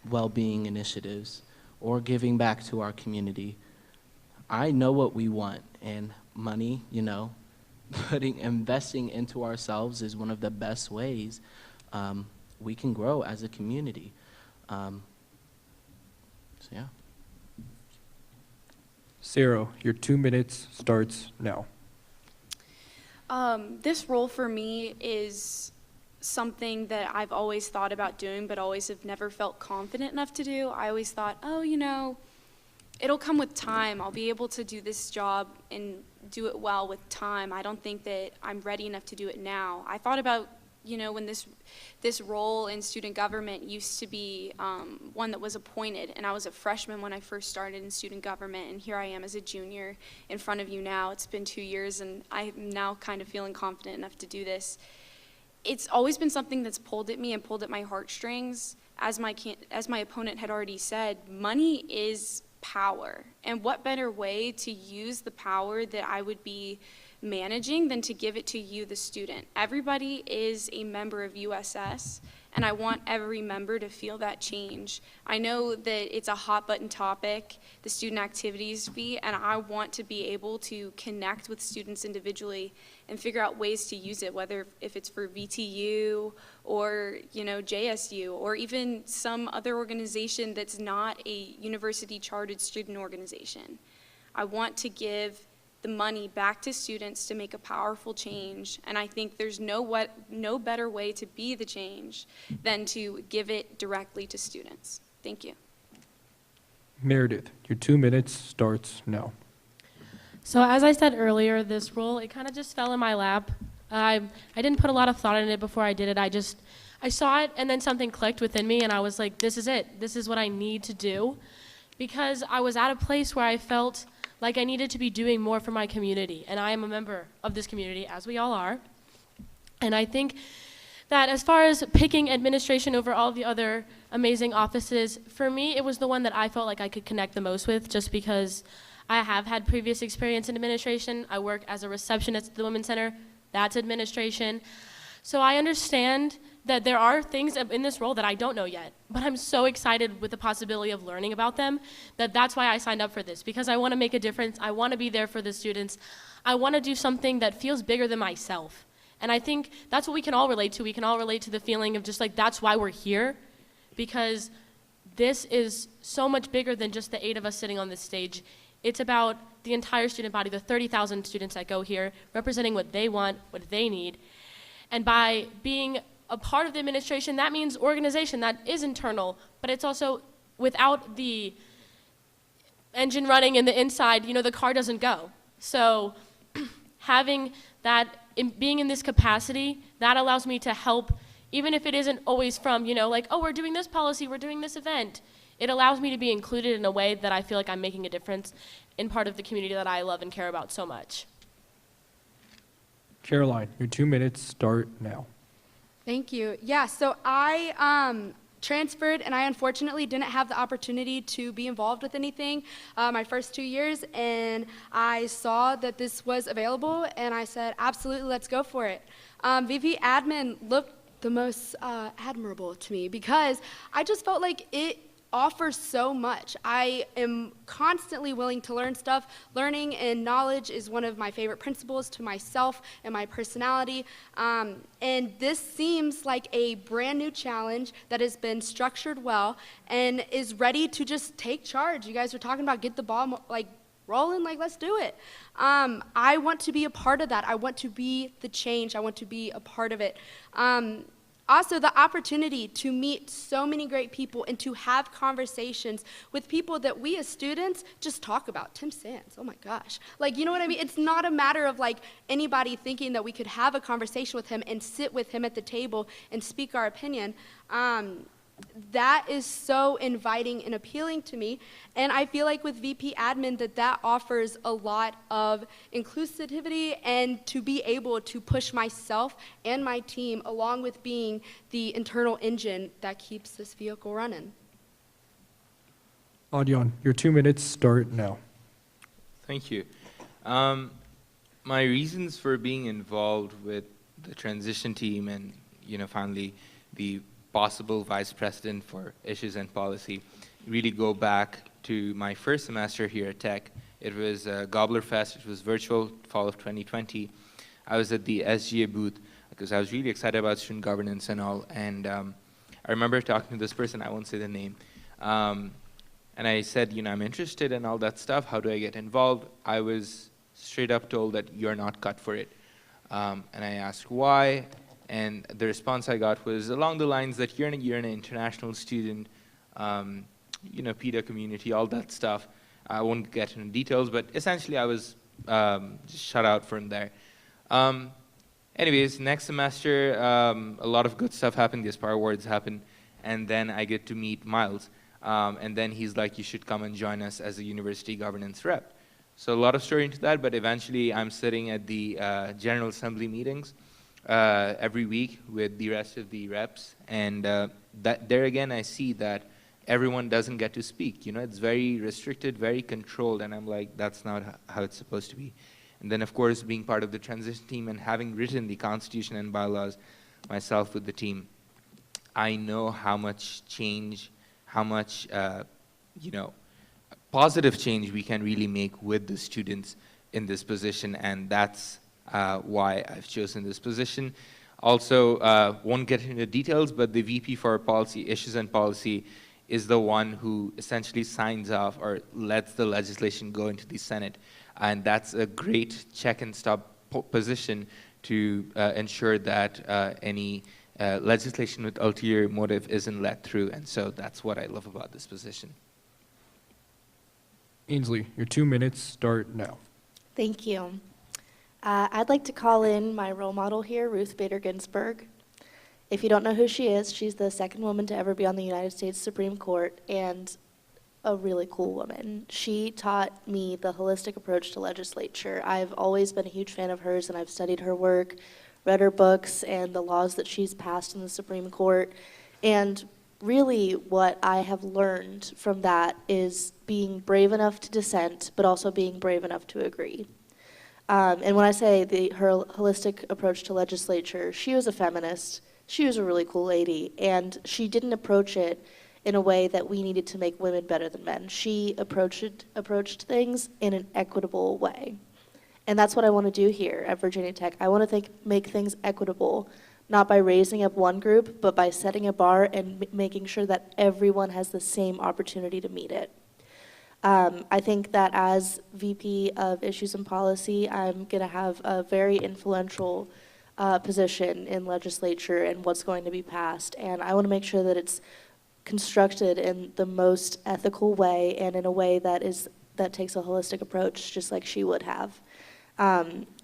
well-being initiatives, or giving back to our community. I know what we want, and money, you know, investing into ourselves is one of the best ways we can grow as a community. So yeah. Sarah, your 2 minutes starts now. This role for me is something that I've always thought about doing, but always have never felt confident enough to do. I always thought, oh, you know, it'll come with time. I'll be able to do this job and do it well with time. I don't think that I'm ready enough to do it now. I thought about, you know, when this role in student government used to be one that was appointed, and I was a freshman when I first started in student government, and here I am as a junior in front of you now. It's been 2 years, and I'm now kind of feeling confident enough to do this. It's always been something that's pulled at me and pulled at my heartstrings. As my opponent had already said, money is power, and what better way to use the power that I would be managing than to give it to you, the student. Everybody is a member of USS, and I want every member to feel that change. I know that it's a hot button topic, the student activities fee, and I want to be able to connect with students individually and figure out ways to use it, whether if it's for VTU or, you know, JSU, or even some other organization that's not a university chartered student organization. I want to give the money back to students to make a powerful change, and I think there's no better way to be the change than to give it directly to students. Thank you. Meredith, your 2 minutes starts now. So as I said earlier, this role, it kind of just fell in my lap. I didn't put a lot of thought in it before I did it. I saw it, and then something clicked within me, and I was like, this is it. This is what I need to do, because I was at a place where I felt like I needed to be doing more for my community, and I am a member of this community, as we all are. And I think that as far as picking administration over all the other amazing offices, for me, it was the one that I felt like I could connect the most with, just because I have had previous experience in administration. I work as a receptionist at the Women's Center. That's administration. So I understand that there are things in this role that I don't know yet, but I'm so excited with the possibility of learning about them that's why I signed up for this, because I want to make a difference. I want to be there for the students. I want to do something that feels bigger than myself. And I think that's what we can all relate to. We can all relate to the feeling of just like, that's why we're here, because this is so much bigger than just the 8 of us sitting on this stage. It's about the entire student body, the 30,000 students that go here, representing what they want, what they need. And by being a part of the administration, that means organization that is internal, but it's also without the engine running in the inside, you know, the car doesn't go. So having that, being in this capacity, that allows me to help, even if it isn't always from, you know, like, oh, we're doing this policy, we're doing this event. It allows me to be included in a way that I feel like I'm making a difference in part of the community that I love and care about so much. Caroline, your 2 minutes start now. Thank you. Yeah, so I transferred, and I unfortunately didn't have the opportunity to be involved with anything my first 2 years, and I saw that this was available, and I said, absolutely, let's go for it. VP Admin looked the most admirable to me because I just felt like it offers so much. I am constantly willing to learn stuff. Learning and knowledge is one of my favorite principles to myself and my personality. And this seems like a brand new challenge that has been structured well and is ready to just take charge. You guys were talking about get the ball rolling, let's do it. I want to be a part of that. I want to be the change. I want to be a part of it. Also, the opportunity to meet so many great people and to have conversations with people that we as students just talk about. Tim Sands, oh my gosh. You know what I mean? It's not a matter of anybody thinking that we could have a conversation with him and sit with him at the table and speak our opinion. That is so inviting and appealing to me, and I feel like with VP Admin that offers a lot of inclusivity and to be able to push myself and my team along with being the internal engine that keeps this vehicle running. Adyan, your 2 minutes start now. Thank you. My reasons for being involved with the transition team and, finally the possible vice president for issues and policy really go back to my first semester here at Tech. It was Gobbler Fest. It was virtual, fall of 2020. I was at the SGA booth because I was really excited about student governance and all. And I remember talking to this person, I won't say the name, and I said, I'm interested in all that stuff. How do I get involved? I was straight up told that you're not cut for it. And I asked why. And the response I got was along the lines that you're an international student, PETA community, all that stuff. I won't get into details, but essentially I was just shut out from there. Anyways, next semester, a lot of good stuff happened. The Aspire Awards happened, and then I get to meet Miles. And then he's like, you should come and join us as a university governance rep. So a lot of story into that, but eventually I'm sitting at the General Assembly meetings every week with the rest of the reps, and there again I see that everyone doesn't get to speak. It's very restricted, very controlled, and I'm like, that's not how it's supposed to be. And then of course being part of the transition team and having written the constitution and bylaws myself with the team, I know how much change, how much positive change we can really make with the students in this position, and that's why I've chosen this position. Also, won't get into details, but the VP for Policy, Issues and Policy is the one who essentially signs off or lets the legislation go into the Senate. And that's a great check and stop position to ensure that any legislation with ulterior motive isn't let through. And so that's what I love about this position. Ainsley, your 2 minutes start now. Thank you. I'd like to call in my role model here, Ruth Bader Ginsburg. If you don't know who she is, she's the second woman to ever be on the United States Supreme Court and a really cool woman. She taught me the holistic approach to legislature. I've always been a huge fan of hers, and I've studied her work, read her books, and the laws that she's passed in the Supreme Court. And really what I have learned from that is being brave enough to dissent, but also being brave enough to agree. And when I say her holistic approach to legislature, she was a feminist. She was a really cool lady, and she didn't approach it in a way that we needed to make women better than men. She approached things in an equitable way. And that's what I want to do here at Virginia Tech. I want to make things equitable, not by raising up one group, but by setting a bar and making sure that everyone has the same opportunity to meet it. I think that as VP of Issues and Policy, I'm going to have a very influential position in legislature and what's going to be passed. And I want to make sure that it's constructed in the most ethical way and in a way that takes a holistic approach, just like she would have.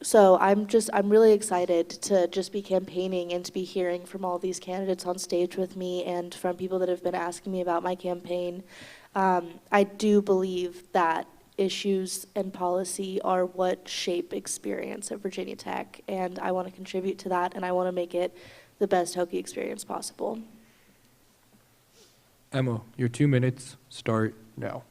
So I'm really excited to just be campaigning and to be hearing from all these candidates on stage with me and from people that have been asking me about my campaign. I do believe that issues and policy are what shape experience at Virginia Tech, and I want to contribute to that, and I want to make it the best Hokie experience possible. Emma, your 2 minutes start now.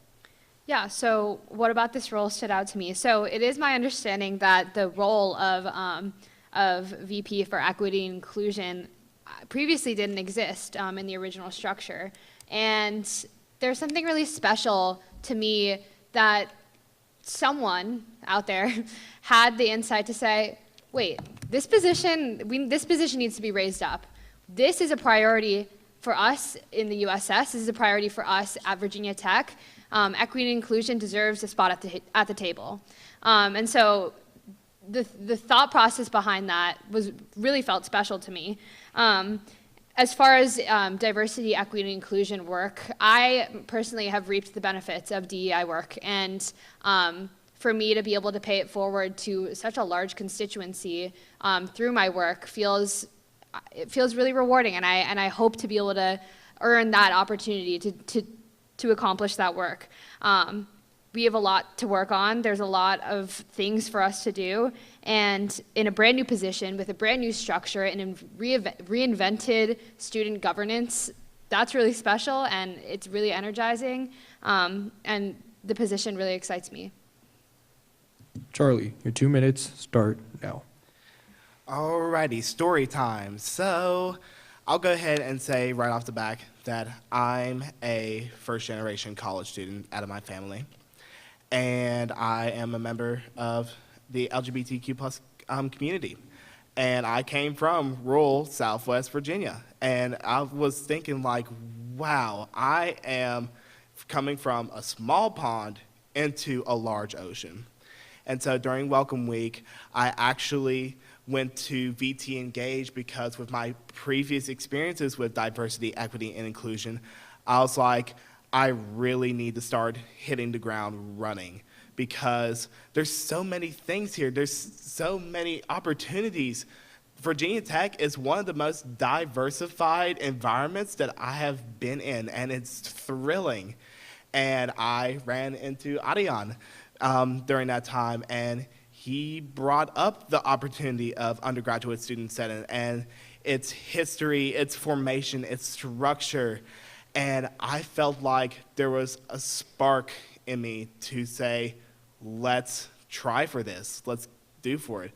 Yeah, so what about this role stood out to me? So it is my understanding that the role of VP for Equity and Inclusion previously didn't exist in the original structure. And there's something really special to me that someone out there had the insight to say, wait, this position needs to be raised up. This is a priority for us in the USS. This is a priority for us at Virginia Tech. Equity and inclusion deserves a spot at the table. And so the thought process behind that was really felt special to me. As far as diversity, equity, and inclusion work, I personally have reaped the benefits of DEI work. And for me to be able to pay it forward to such a large constituency through my work feels really rewarding. And I hope to be able to earn that opportunity to accomplish that work. We have a lot to work on. There's a lot of things for us to do. And in a brand new position with a brand new structure and in reinvented student governance, that's really special and it's really energizing. And the position really excites me. Charlie, your 2 minutes start now. Alrighty, story time. So I'll go ahead and say right off the back that I'm a first-generation college student out of my family, and I am a member of the LGBTQ plus community. And I came from rural Southwest Virginia, and I was thinking like, wow, I am coming from a small pond into a large ocean. And so during Welcome Week, I actually went to VT Engage because with my previous experiences with diversity, equity, and inclusion, I was like, I really need to start hitting the ground running because there's so many things here. There's so many opportunities. Virginia Tech is one of the most diversified environments that I have been in, and it's thrilling. And I ran into Adian during that time, and he brought up the opportunity of Undergraduate Student Senate and its history, its formation, its structure. And I felt like there was a spark in me to say, let's try for this. Let's do for it.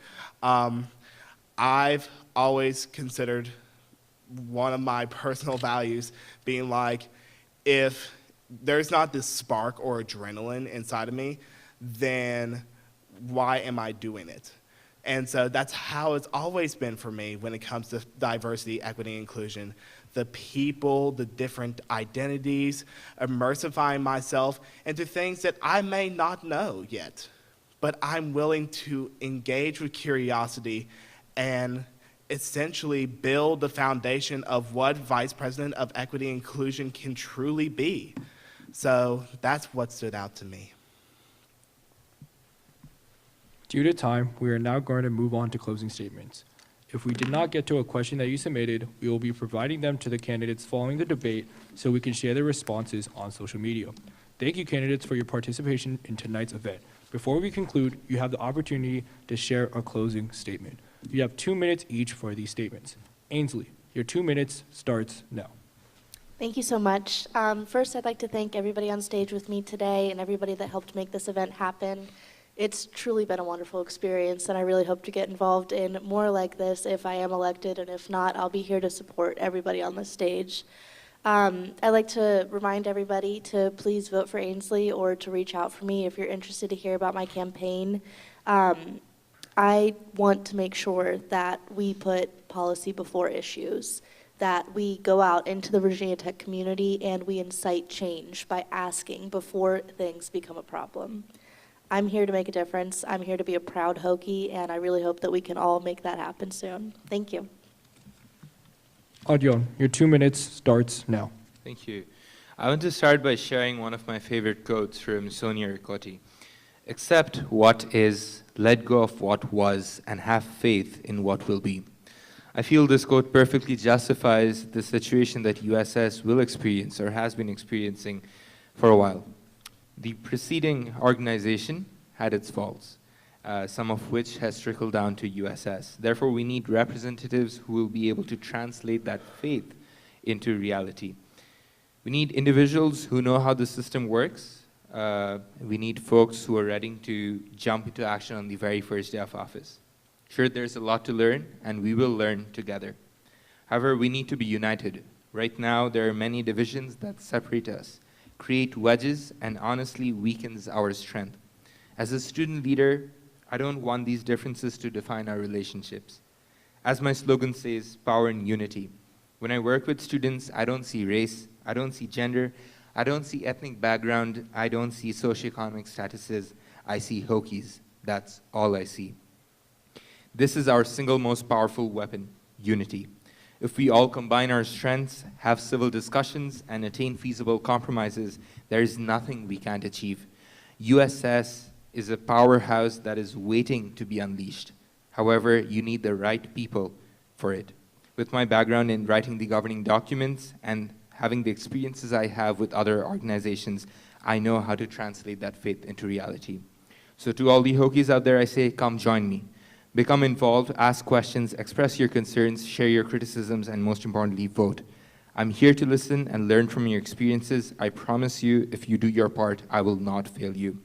I've always considered one of my personal values being like, if there's not this spark or adrenaline inside of me, then why am I doing it? And so that's how it's always been for me when it comes to diversity, equity, and inclusion. The people, the different identities, immersifying myself into things that I may not know yet, but I'm willing to engage with curiosity and essentially build the foundation of what Vice President of Equity and Inclusion can truly be. So that's what stood out to me. Due to time, we are now going to move on to closing statements. If we did not get to a question that you submitted, we will be providing them to the candidates following the debate so we can share their responses on social media. Thank you, candidates, for your participation in tonight's event. Before we conclude, you have the opportunity to share a closing statement. You have 2 minutes each for these statements. Ainsley, your 2 minutes starts now. Thank you so much. First, I'd like to thank everybody on stage with me today and everybody that helped make this event happen. It's truly been a wonderful experience, and I really hope to get involved in more like this if I am elected, and if not, I'll be here to support everybody on the stage. I'd like to remind everybody to please vote for Ainsley or to reach out for me if you're interested to hear about my campaign. I want to make sure that we put policy before issues, that we go out into the Virginia Tech community and we incite change by asking before things become a problem. I'm here to make a difference. I'm here to be a proud Hokie, and I really hope that we can all make that happen soon. Thank you. Adyon, your 2 minutes starts now. Thank you. I want to start by sharing one of my favorite quotes from Sonia Ricotti. Accept what is, let go of what was, and have faith in what will be. I feel this quote perfectly justifies the situation that USS will experience or has been experiencing for a while. The preceding organization had its faults, some of which has trickled down to USS. Therefore, we need representatives who will be able to translate that faith into reality. We need individuals who know how the system works. We need folks who are ready to jump into action on the very first day of office. Sure, there's a lot to learn, and we will learn together. However, we need to be united. Right now, there are many divisions that separate us, create wedges, and honestly weakens our strength. As a student leader, I don't want these differences to define our relationships. As my slogan says, power in unity. When I work with students, I don't see race, I don't see gender, I don't see ethnic background, I don't see socioeconomic statuses, I see Hokies. That's all I see. This is our single most powerful weapon, unity. If we all combine our strengths, have civil discussions, and attain feasible compromises, there is nothing we can't achieve. USS is a powerhouse that is waiting to be unleashed. However, you need the right people for it. With my background in writing the governing documents and having the experiences I have with other organizations, I know how to translate that faith into reality. So to all the Hokies out there, I say, come join me. Become involved, ask questions, express your concerns, share your criticisms, and most importantly, vote. I'm here to listen and learn from your experiences. I promise you, if you do your part, I will not fail you.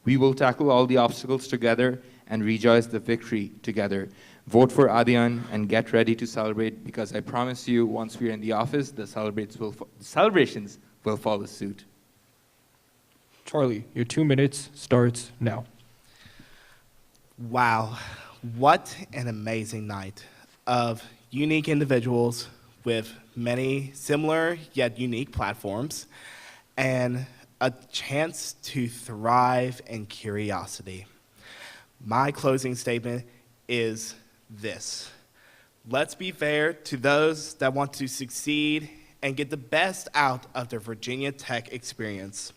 We will tackle all the obstacles together and rejoice the victory together. Vote for Adian and get ready to celebrate, because I promise you, once we're in the office, the celebrations will follow suit. Charlie, your 2 minutes starts now. Wow, what an amazing night of unique individuals with many similar yet unique platforms and a chance to thrive in curiosity. My closing statement is this: let's be fair to those that want to succeed and get the best out of their Virginia Tech experience.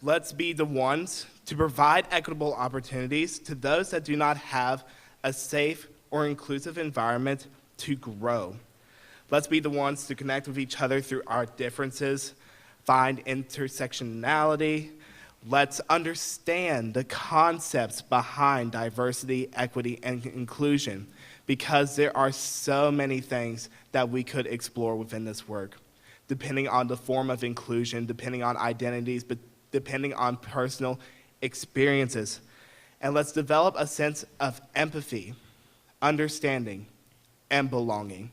Let's be the ones to provide equitable opportunities to those that do not have a safe or inclusive environment to grow. Let's be the ones to connect with each other through our differences, find intersectionality. Let's understand the concepts behind diversity, equity, and inclusion, because there are so many things that we could explore within this work, depending on the form of inclusion, depending on identities, but depending on personal experiences. And let's develop a sense of empathy, understanding, and belonging.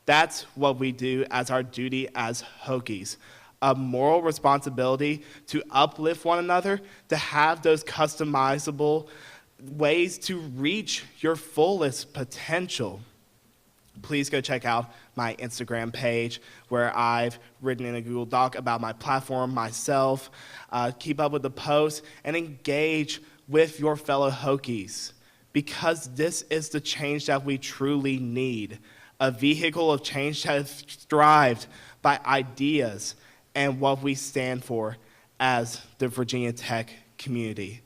That's what we do as our duty as Hokies. A moral responsibility to uplift one another, to have those customizable ways to reach your fullest potential. Please go check out my Instagram page where I've written in a Google Doc about my platform, myself. Keep up with the posts and engage with your fellow Hokies, because this is the change that we truly need. A vehicle of change that is thrived by ideas and what we stand for as the Virginia Tech community.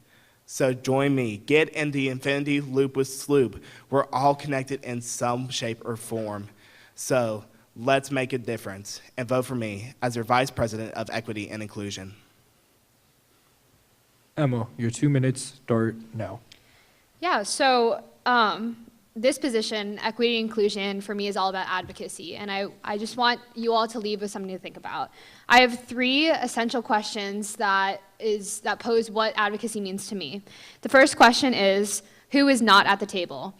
So join me, get in the infinity loop with Sloop. We're all connected in some shape or form. So let's make a difference and vote for me as your Vice President of Equity and Inclusion. Emma, your 2 minutes start now. Yeah, so this position, equity and inclusion, for me is all about advocacy, and I just want you all to leave with something to think about. I have 3 essential questions that pose what advocacy means to me. The first question is, who is not at the table?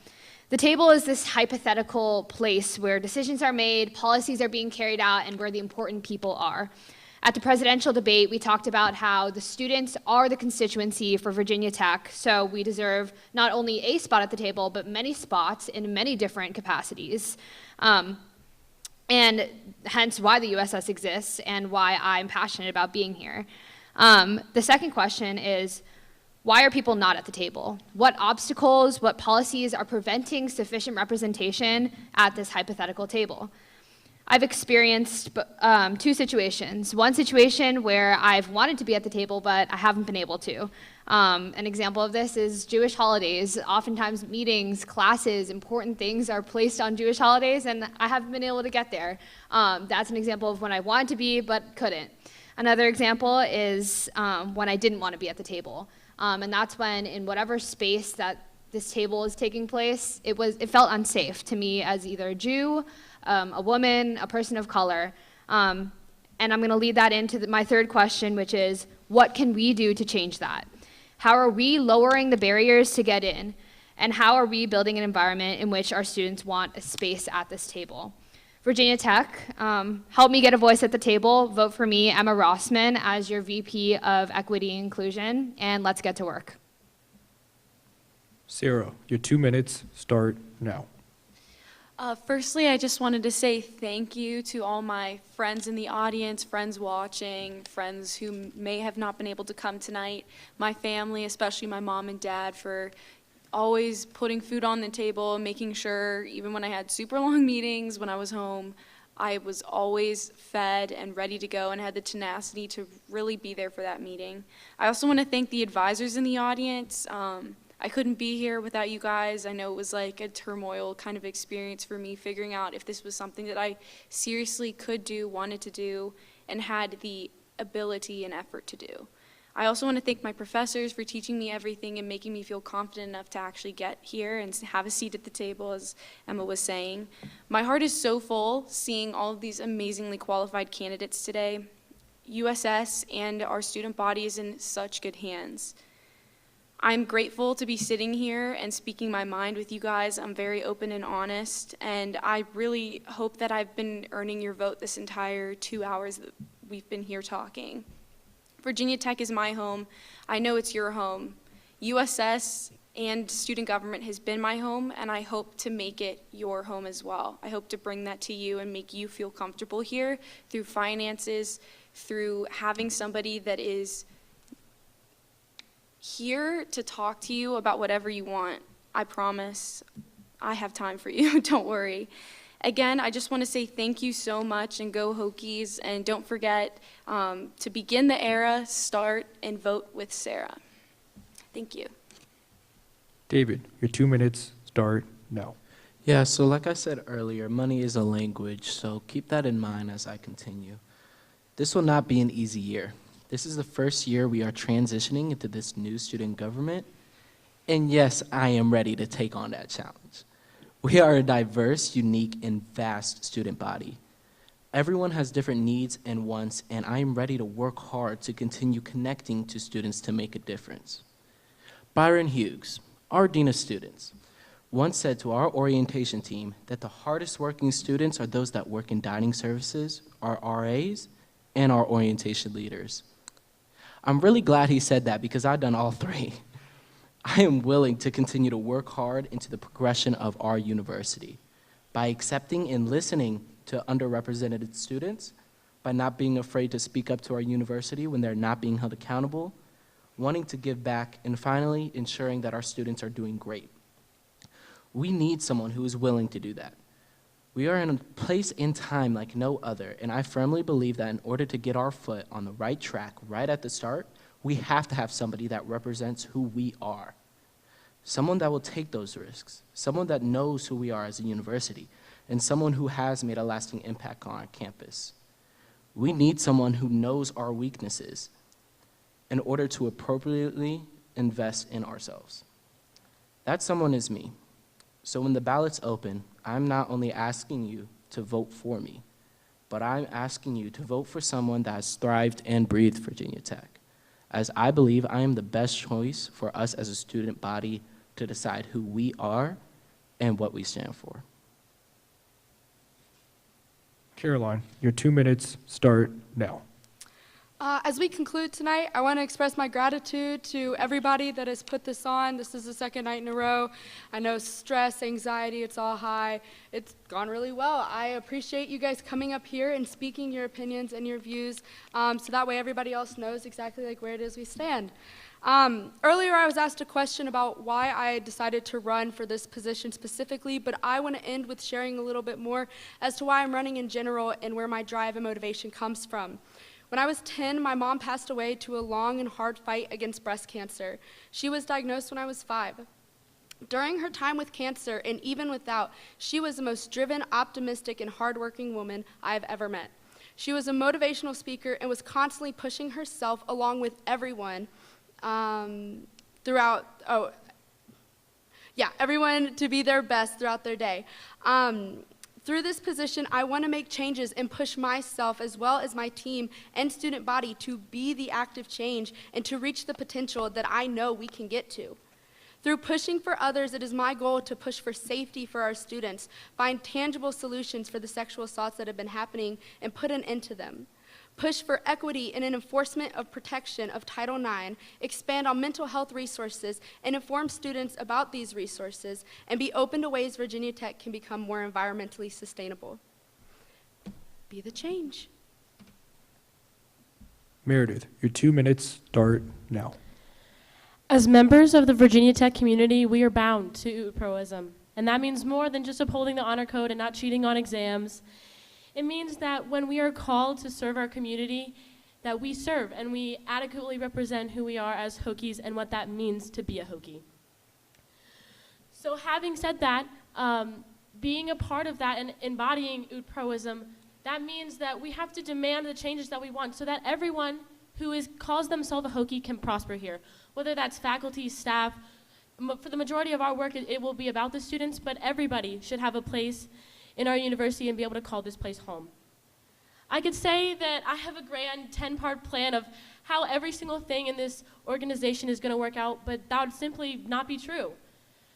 The table is this hypothetical place where decisions are made, policies are being carried out, and where the important people are. At the presidential debate, we talked about how the students are the constituency for Virginia Tech, so we deserve not only a spot at the table, but many spots in many different capacities. And hence why the USS exists and why I'm passionate about being here. The second question is, why are people not at the table? What obstacles, what policies are preventing sufficient representation at this hypothetical table? I've experienced 2 situations. One situation where I've wanted to be at the table, but I haven't been able to. An example of this is Jewish holidays. Oftentimes meetings, classes, important things are placed on Jewish holidays, and I haven't been able to get there. That's an example of when I wanted to be, but couldn't. Another example is when I didn't want to be at the table. And that's when, in whatever space that this table is taking place, it felt unsafe to me as either a Jew, a woman, a person of color. And I'm going to lead that into my third question, which is, what can we do to change that? How are we lowering the barriers to get in? And how are we building an environment in which our students want a space at this table? Virginia Tech, help me get a voice at the table. Vote for me, Emma Rossman, as your VP of Equity and Inclusion, and let's get to work. Sarah, your 2 minutes start now. Firstly, I just wanted to say thank you to all my friends in the audience, friends watching, friends who may have not been able to come tonight, my family, especially my mom and dad, for always putting food on the table, making sure even when I had super long meetings when I was home, I was always fed and ready to go and had the tenacity to really be there for that meeting. I also want to thank the advisors in the audience. I couldn't be here without you guys. I know it was like a turmoil kind of experience for me, figuring out if this was something that I seriously could do, wanted to do, and had the ability and effort to do. I also want to thank my professors for teaching me everything and making me feel confident enough to actually get here and have a seat at the table, as Emma was saying. My heart is so full seeing all of these amazingly qualified candidates today. USS and our student body is in such good hands. I'm grateful to be sitting here and speaking my mind with you guys. I'm very open and honest, and I really hope that I've been earning your vote this entire 2 hours that we've been here talking. Virginia Tech is my home. I know it's your home. USS and student government has been my home, and I hope to make it your home as well. I hope to bring that to you and make you feel comfortable here through finances, through having somebody that is here to talk to you about whatever you want. I promise I have time for you, don't worry. Again, I just want to say thank you so much, and go Hokies, and don't forget to begin the era, start, and vote with Sarah. Thank you. David, your 2 minutes start now. Yeah, so like I said earlier, money is a language, so keep that in mind as I continue. This will not be an easy year. This is the first year we are transitioning into this new student government, and yes, I am ready to take on that challenge. We are a diverse, unique, and vast student body. Everyone has different needs and wants, and I am ready to work hard to continue connecting to students to make a difference. Byron Hughes, our Dean of Students, once said to our orientation team that the hardest working students are those that work in dining services, our RAs, and our orientation leaders. I'm really glad he said that because I've done all three. I am willing to continue to work hard into the progression of our university by accepting and listening to underrepresented students, by not being afraid to speak up to our university when they're not being held accountable, wanting to give back, and finally, ensuring that our students are doing great. We need someone who is willing to do that. We are in a place in time like no other, and I firmly believe that in order to get our foot on the right track right at the start, we have to have somebody that represents who we are. Someone that will take those risks, someone that knows who we are as a university, and someone who has made a lasting impact on our campus. We need someone who knows our weaknesses in order to appropriately invest in ourselves. That someone is me. So when the ballots open, I'm not only asking you to vote for me, but I'm asking you to vote for someone that has thrived and breathed Virginia Tech, as I believe I am the best choice for us as a student body to decide who we are and what we stand for. Caroline, your 2 minutes start now. As we conclude tonight, I want to express my gratitude to everybody that has put this on. This is the second night in a row. I know stress, anxiety, it's all high. It's gone really well. I appreciate you guys coming up here and speaking your opinions and your views, so that way everybody else knows exactly like where it is we stand. Earlier I was asked a question about why I decided to run for this position specifically, but I want to end with sharing a little bit more as to why I'm running in general and where my drive and motivation comes from. When I was 10, my mom passed away to a long and hard fight against breast cancer. She was diagnosed when I was 5. During her time with cancer, and even without, she was the most driven, optimistic, and hardworking woman I have ever met. She was a motivational speaker and was constantly pushing herself along with everyone everyone to be their best throughout their day. Through this position, I want to make changes and push myself as well as my team and student body to be the active change and to reach the potential that I know we can get to. Through pushing for others, it is my goal to push for safety for our students, find tangible solutions for the sexual assaults that have been happening, and put an end to them. Push for equity and an enforcement of protection of Title IX, expand on mental health resources, and inform students about these resources, and be open to ways Virginia Tech can become more environmentally sustainable. Be the change. Meredith, your 2 minutes start now. As members of the Virginia Tech community, we are bound to proism. And that means more than just upholding the honor code and not cheating on exams. It means that when we are called to serve our community, that we serve and we adequately represent who we are as Hokies and what that means to be a Hokie. So having said that, being a part of that and embodying proism, that means that we have to demand the changes that we want so that everyone who calls themselves a Hokie can prosper here. Whether that's faculty, staff, for the majority of our work, it will be about the students, but everybody should have a place in our university and be able to call this place home. I could say that I have a grand 10-part plan of how every single thing in this organization is going to work out, but that would simply not be true.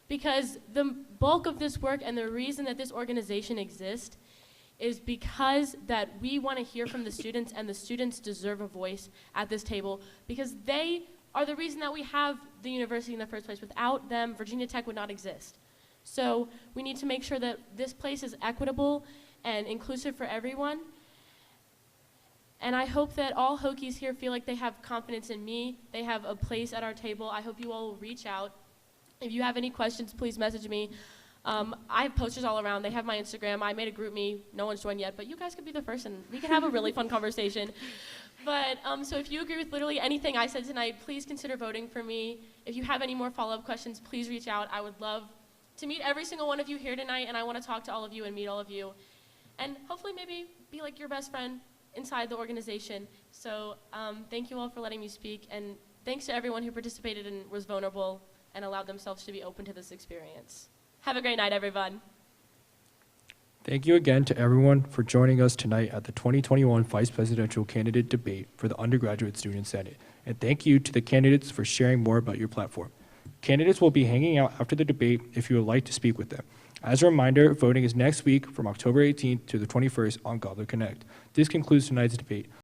Because the bulk of this work and the reason that this organization exists is because that we want to hear from the students, and the students deserve a voice at this table because they are the reason that we have the university in the first place. Without them, Virginia Tech would not exist. So we need to make sure that this place is equitable and inclusive for everyone. And I hope that all Hokies here feel like they have confidence in me. They have a place at our table. I hope you all will reach out. If you have any questions, please message me. I have posters all around. They have my Instagram. I made a group me. No one's joined yet, but you guys could be the first, and we can have a really fun conversation. But so if you agree with literally anything I said tonight, please consider voting for me. If you have any more follow-up questions, please reach out. I would love to meet every single one of you here tonight, and I want to talk to all of you and meet all of you. And hopefully maybe be like your best friend inside the organization. So thank you all for letting me speak, and thanks to everyone who participated and was vulnerable and allowed themselves to be open to this experience. Have a great night, everyone. Thank you again to everyone for joining us tonight at the 2021 Vice Presidential Candidate Debate for the Undergraduate Student Senate. And thank you to the candidates for sharing more about your platform. Candidates will be hanging out after the debate if you would like to speak with them. As a reminder, voting is next week from October 18th to the 21st on Gobbler Connect. This concludes tonight's debate.